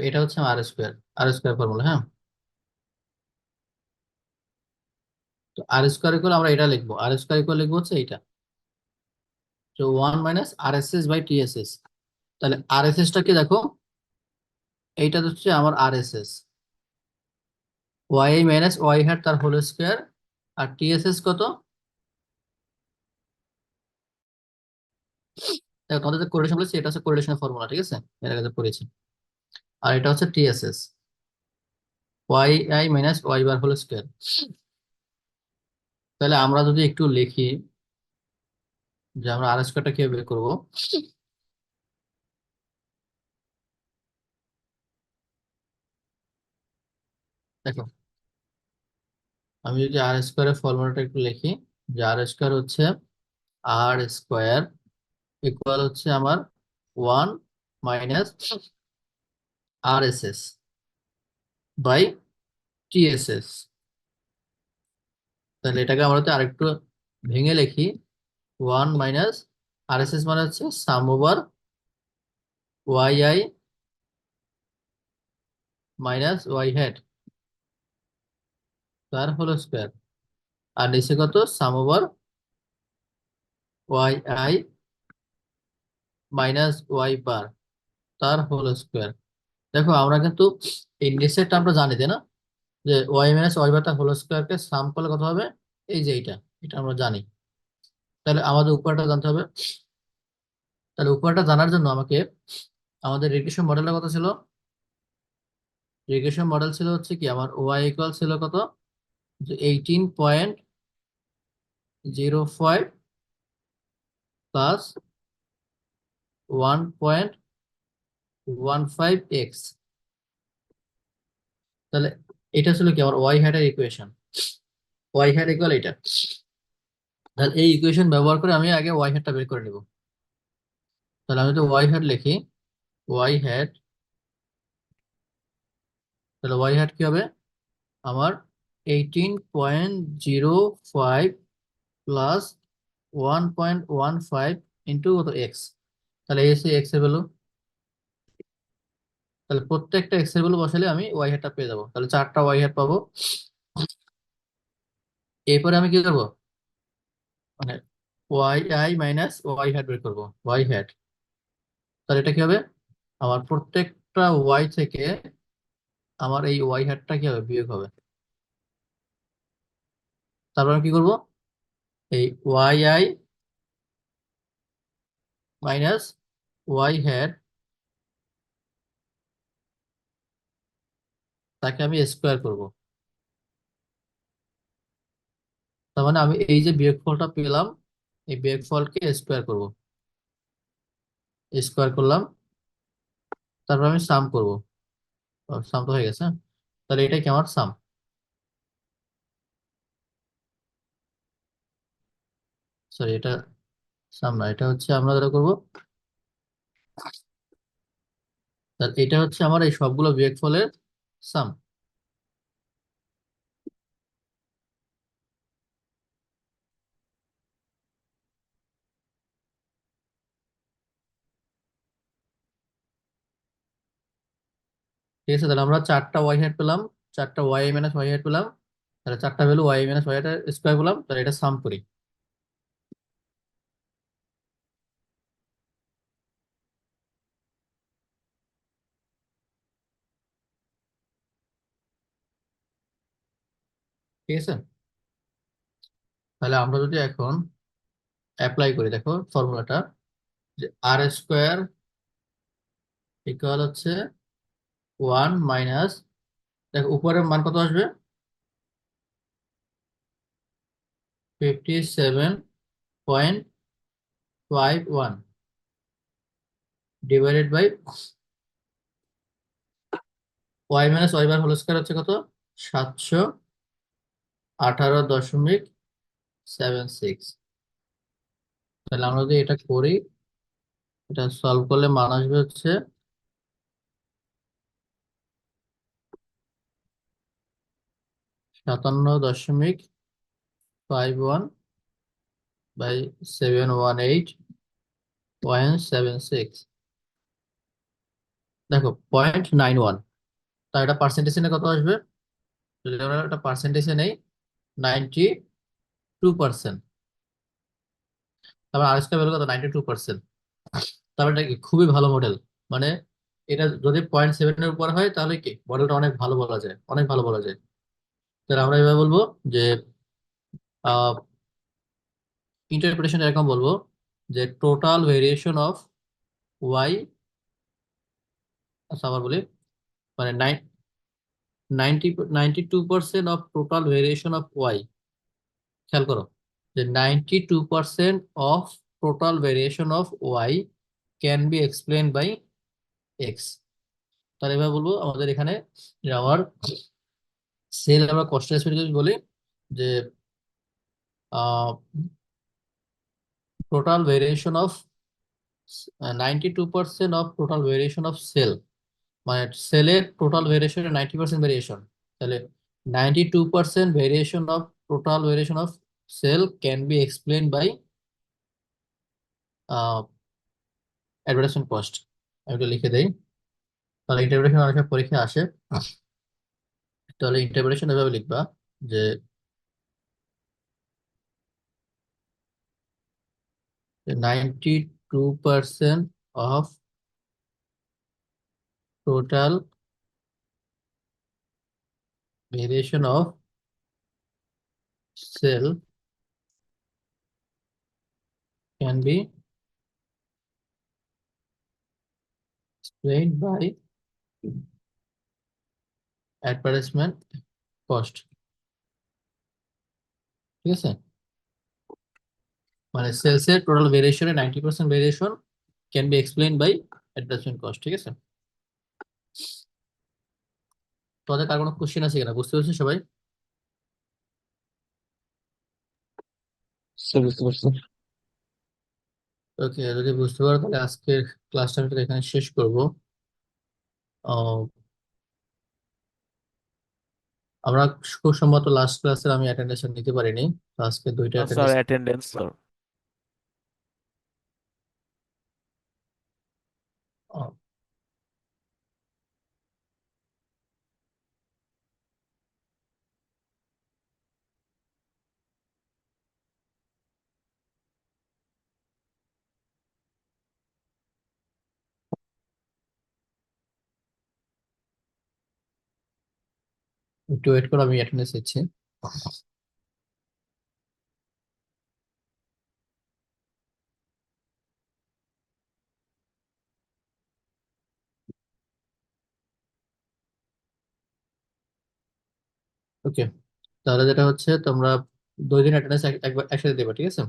এটা হচ্ছে আর স্কোয়ার ফর্মুলা। হ্যাঁ, তো R² ইকুয়াল আমরা এটা লিখবো, R² ইকুয়াল লিখবো হচ্ছে এইটা, তো 1 - RSS/TSS। তাহলে RSS টা কি দেখো, এইটা হচ্ছে আমার RSS, Y minus Y hat তার হোল স্কোয়ার। আর TSS কত, দেখো তোমাদের যে কোরিলেশন বলেছি এটা হচ্ছে কোরিলেশনের ফর্মুলা, ঠিক আছে, এর আগে যে পড়েছি। আর এটা হচ্ছে TSS, YI - Y bar whole square. তাহলে আমরা যদি একটু লিখি যে আমরা R² কিভাবে বের করবো। দেখো, আমি যদি R² এর ফর্মুলাটা একটু লিখি, যে R² হচ্ছে R² ইকুয়াল হচ্ছে আমার 1 - RSS/TSS। তাহলে এটাকে আমরা হচ্ছে আরেকটু ভেঙে লিখি, 1 - RSS মানে হচ্ছে sum over YI minus Y hat তার হোল স্কোয়ার। আর নিচে কত, sum over YI minus Y bar তার হোল স্কোয়ার। দেখো আমরা কিন্তু এই নিচেরটা আমরা জানি, তাই না, যে Y - Y বার তার হোল স্কোয়ারকে সাম করলে কত হবে, এই যে এইটা, এটা আমরা জানি। তাহলে আমাদের উপরটা জানতে হবে। তাহলে উপরটা জানার জন্য আমাকে আমাদের রিগ্রেশন মডেলটা কত ছিল, রিগ্রেশন মডেল ছিল হচ্ছে কি আমার ওয়াই ইকুয়াল ছিল কত, যে 18.05 প্লাস 1.15 x। তাহলে এটা ছিল কি আমার ওয়াই হ্যাটের ইকুয়েশন, ওয়াই হ্যাট ইকুয়াল এটা। তাহলে এই ইকুয়েশন ব্যবহার করে আমি আগে ওয়াই হ্যাটটা বের করে নিব। তাহলে আমি যদি ওয়াই হ্যাট লিখি, ওয়াই হ্যাট, তাহলে ওয়াই হ্যাট কি হবে আমার 18.05 প্লাস 1.15 ইন্টু কত, এক্স। তাহলে এই হচ্ছে এক্স এর ভ্যালু। তাহলে প্রত্যেকটা এক্স এর ভ্যালু বসালে আমি ওয়াই হ্যাটটা পেয়ে যাবো, তাহলে 4টা ওয়াই হ্যাট পাবো। এরপরে আমি কি করবো, মানে Y I minus Y hat বের করবো, ওয়াই হ্যাট। তাহলে এটা কি হবে, আমার প্রত্যেকটা ওয়াই থেকে আমার এই ওয়াই হ্যাটটা কি হবে, বিয়োগ হবে। তারপর আমি কি করব, এই Y I minus Y hat, তাকে আমি স্কোয়ার করব। তার মানে আমি এই যে বিয়োগফলটা পেলাম, এই বিয়োগফলকে স্কোয়ার করব, স্কোয়ার করলাম। তারপর আমি সাম করব। সাম তো হয়ে গেছে, তাহলে এটা কি আমার সাম। সরি, এটা সাম না, এটা হচ্ছে আমরা যেটা করবো, তাহলে এটা হচ্ছে আমার এই সবগুলো বিয়োগফলের সাম। ঠিক আছে, তাহলে আমরা চারটা ওয়াই হ্যাট পেলাম, চারটা ওয়াই মাইনাস ওয়াই হ্যাট পেলাম, তাহলে চারটা value Y minus Y hat square পেলাম, তাহলে এটা সাম করি। ঠিক আছে, তাহলে আমরা যদি এখন অ্যাপ্লাই করি, দেখো ফর্মুলাটা, যে আর স্কোয়ার ইকুয়াল হচ্ছে 1 মাইনাস, দেখো উপরের মান কত আসবে, 57.51 divided by Y minus Y bar whole square হচ্ছে কত, 718.76। তাহলে আমরা যদি এটা করি, এটা সলভ করলে মান আসবে হচ্ছে 57.51 বাই 718.76, দেখো 0.91। তার এটা পার্সেন্টেজ কত আসবে, যদি আমরা এটা পার্সেন্টেজে নেই, 92%। তারপর আর স্কয়ার ভ্যালু কত, 92%। তারপর এটা কি খুবই ভালো মডেল, মানে এটা যদি 0.7-এর উপর হয় তাহলে কি মডেলটা অনেক ভালো বলা যায়, অনেক ভালো বলা যায়। তাহলে আমরা এভাবে বলবো যে ইন্টারপ্রিটেশন এরকম বলবো, যে টোটাল ভেরিয়েশন অফ ওয়াই, আচ্ছা আবার বলি, মানে 92% of total variation of Y, খেয়াল করো, যে 92% of total variation of Y can be explain by X. তাহলে এবার বলবো আমাদের এখানে, যে আমার সেল আমরা কস্ট যদি বলি, যে total variation of 92% of total variation of sale, মানে সেলের টোটাল ভেরিয়েশনের 90% ভেরিয়েশন, তাহলে 92% variation of total variation of sale can be explain by advertisement cost. আমি এটা লিখে দেই, তাহলে ইন্টারপ্রিটেশন অনেক সময় পরীক্ষায় আসে। তাহলে ইন্টারপ্রিটেশন এভাবে লিখবা, যে 92% of total variation of sale can be explained by advertisement cost. ঠিক আছে, মানে সেলস এর টোটাল ভেরিয়েশনের 90% variation can be explain by advertisement cost. ঠিক আছে, তোমাদের কার কোনো কোশ্চেন আছে কিনা, বুঝতে পারছো সবাই? স্যার বুঝতে পারছি। ওকে, যদি বুঝতে পারো তাহলে আজকের ক্লাসটা আমি তাহলে এখানে শেষ করব। আহ, আমরা খুব সম্ভবত লাস্ট ক্লাসের আমি অ্যাটেন্ডেন্স নিতে পারিনি, তো আজকে দুইটা স্যার অ্যাটেন্ডেন্স। Attendance sir. একটু ওয়েট করো, আমি অ্যাটেন্ডেন্স দিচ্ছি। ওকে, তাহলে যেটা হচ্ছে তোমরা 2 দিন অ্যাটেন্ডেন্স একবার একসাথে দেবে, ঠিক আছে?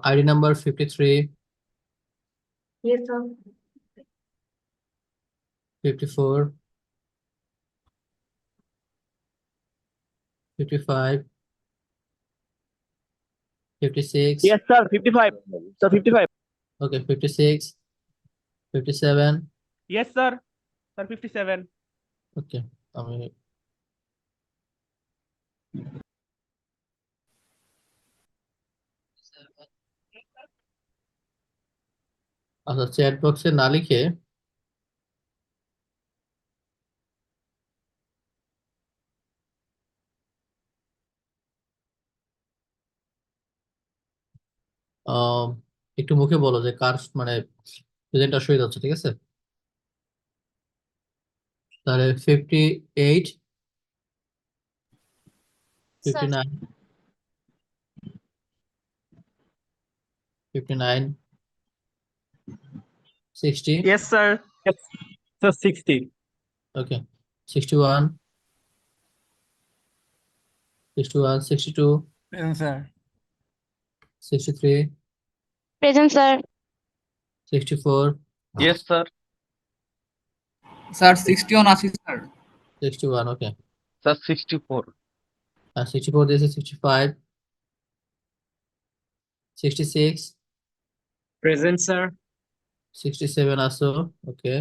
ID number 53, Yes, sir. 54, 55, 56, Yes, sir. 55. Sir, 55. ওকে 56, 57, Yes, sir. Sir, 57. ওকে। আমি আচ্ছা, চ্যাট বক্সে না লিখে আহ, একটু মুখে বলো যে কার মানে প্রেজেন্ট অসুবিধা হচ্ছে, ঠিক আছে? তাহলে 58, Sir. 59, 59, 60, Yes, sir. Yes. Sir, 60. ওকে 61, 61, 62, Yes, sir. 63, Present, sir. 64, Yes, sir. Sir 61 আছে স্যার। 61, ওকে। Sir, 64. আর 64 দিয়েছে, 65, 66, Present, sir. 67 আসো, okay.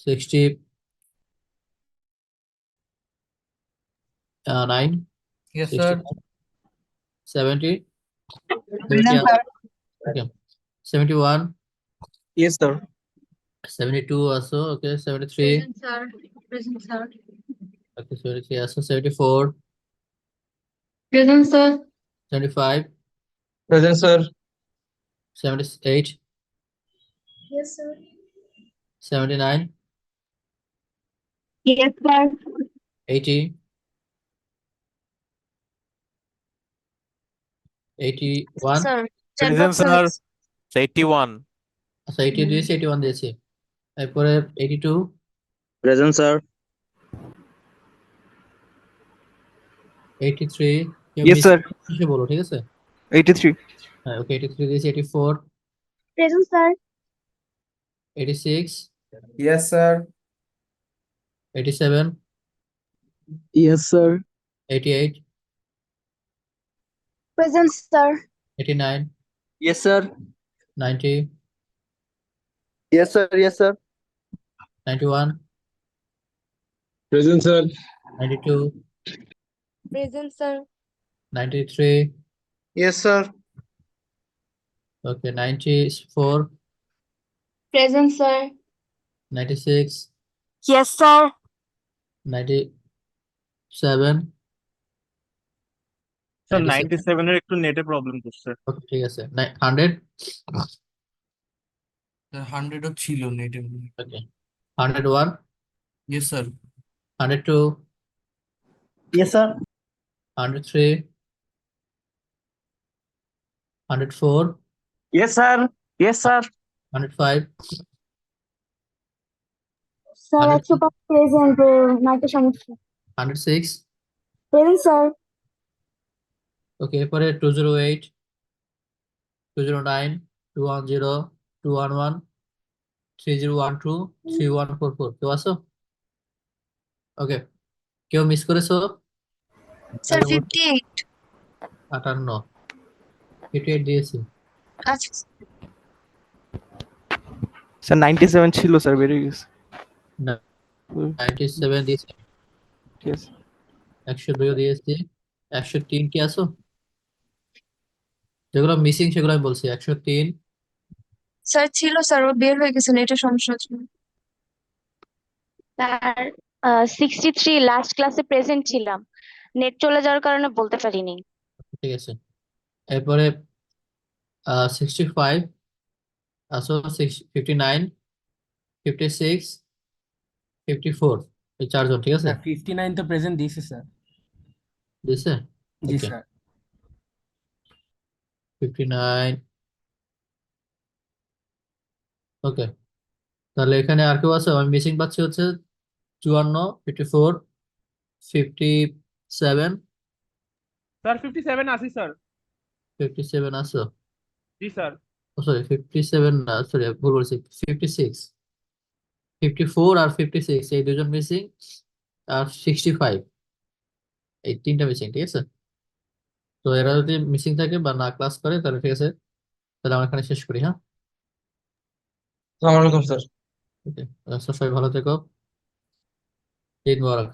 69, yes sir. 69, 70, present sir. Okay. 71, Yes, sir. 72 আসো, ওকে। 73, Present, sir. Present, sir. ওকে 73 আসো। 74, Present, sir. 75, Present, sir. 78, Yes, sir. 79, Yes, sir. 80, 81, Sir. Present, sir. 81. আচ্ছা 80 দিয়েছি, 81 দিয়েছি। তারপরে 82, Present, sir. 83, কেউ Yes, মিস sir. এসে বলো, ঠিক আছে? 83. হ্যাঁ, ওকে 83 দিয়েছি। 84, Present, sir. 86, yes sir. 87, Yes, sir. 88, Present, sir. 89, Yes, sir. 90, Yes, sir. Yes, sir. 91, Present, sir. 92, Present, sir. 93, Yes, sir. okay 94, Present, sir. 96, Yes, sir. 97, Sir, 96, 97 এর একটু নেটে প্রবলেম করছে। ওকে ঠিক আছে। 100, 100ও ছিল নেটে। ওকে 101, yes sir. 102, Yes, sir. 103, 104, Yes, sir. Yes, sir. 105, Sir, 100, একশো পাঁচ প্রেজেন্ট নাইটে সমস্যা 106, প্রেজেন্ট স্যার ওকে। এরপরে 208, 209, 210, 211, 3012, 3144, কেউ আছো? ওকে, কেউ মিস করেছো? স্যার তাহলে মোট 58 58, 58 দিয়েছি। আচ্ছা স্যার 97 ছিল স্যার, বেরিয়ে গেছে। 97 দিয়েছি, ঠিক আছে। 102 দিয়েছি। 103 কি আছো? যেগুলো মিসিং সেগুলো আমি বলছি। 103, স্যার ছিল স্যার ও বের হয়ে গেছে নেটের সমস্যার জন্য স্যার 63 লাস্ট ক্লাসে প্রেজেন্ট ছিলাম, নেট চলে যাওয়ার কারণে বলতে পারিনি। ঠিক আছে। এরপরে 65, আসো 59, 56, 54, এই চারজন, ঠিক আছে? 59 তো প্রেজেন্ট দিয়েছে স্যার। দিছে? জি ওকে, স্যার। 59। ওকে, তাহলে এখানে আর কেউ আছে? আমি মিসিং পাচ্ছি হচ্ছে 54, 54, 57। স্যার 57 আছি স্যার। 57 আছো? জি স্যার। সরি, 57 না, সরি ভুল বলছি, 56, 54 আর 56, এই দুজন মিসিং। আর 65, এই তিনটা মিসিং, ঠিক আছে? তো এরা যদি মিসিং থাকে বা না ক্লাস করে তাহলে ঠিক আছে, তাহলে আমরা এখানে শেষ করি, হ্যাঁ? আসসালামু আলাইকুম স্যার। ওকে, সবাই ভালো থেকো, ঈদ মোবারক।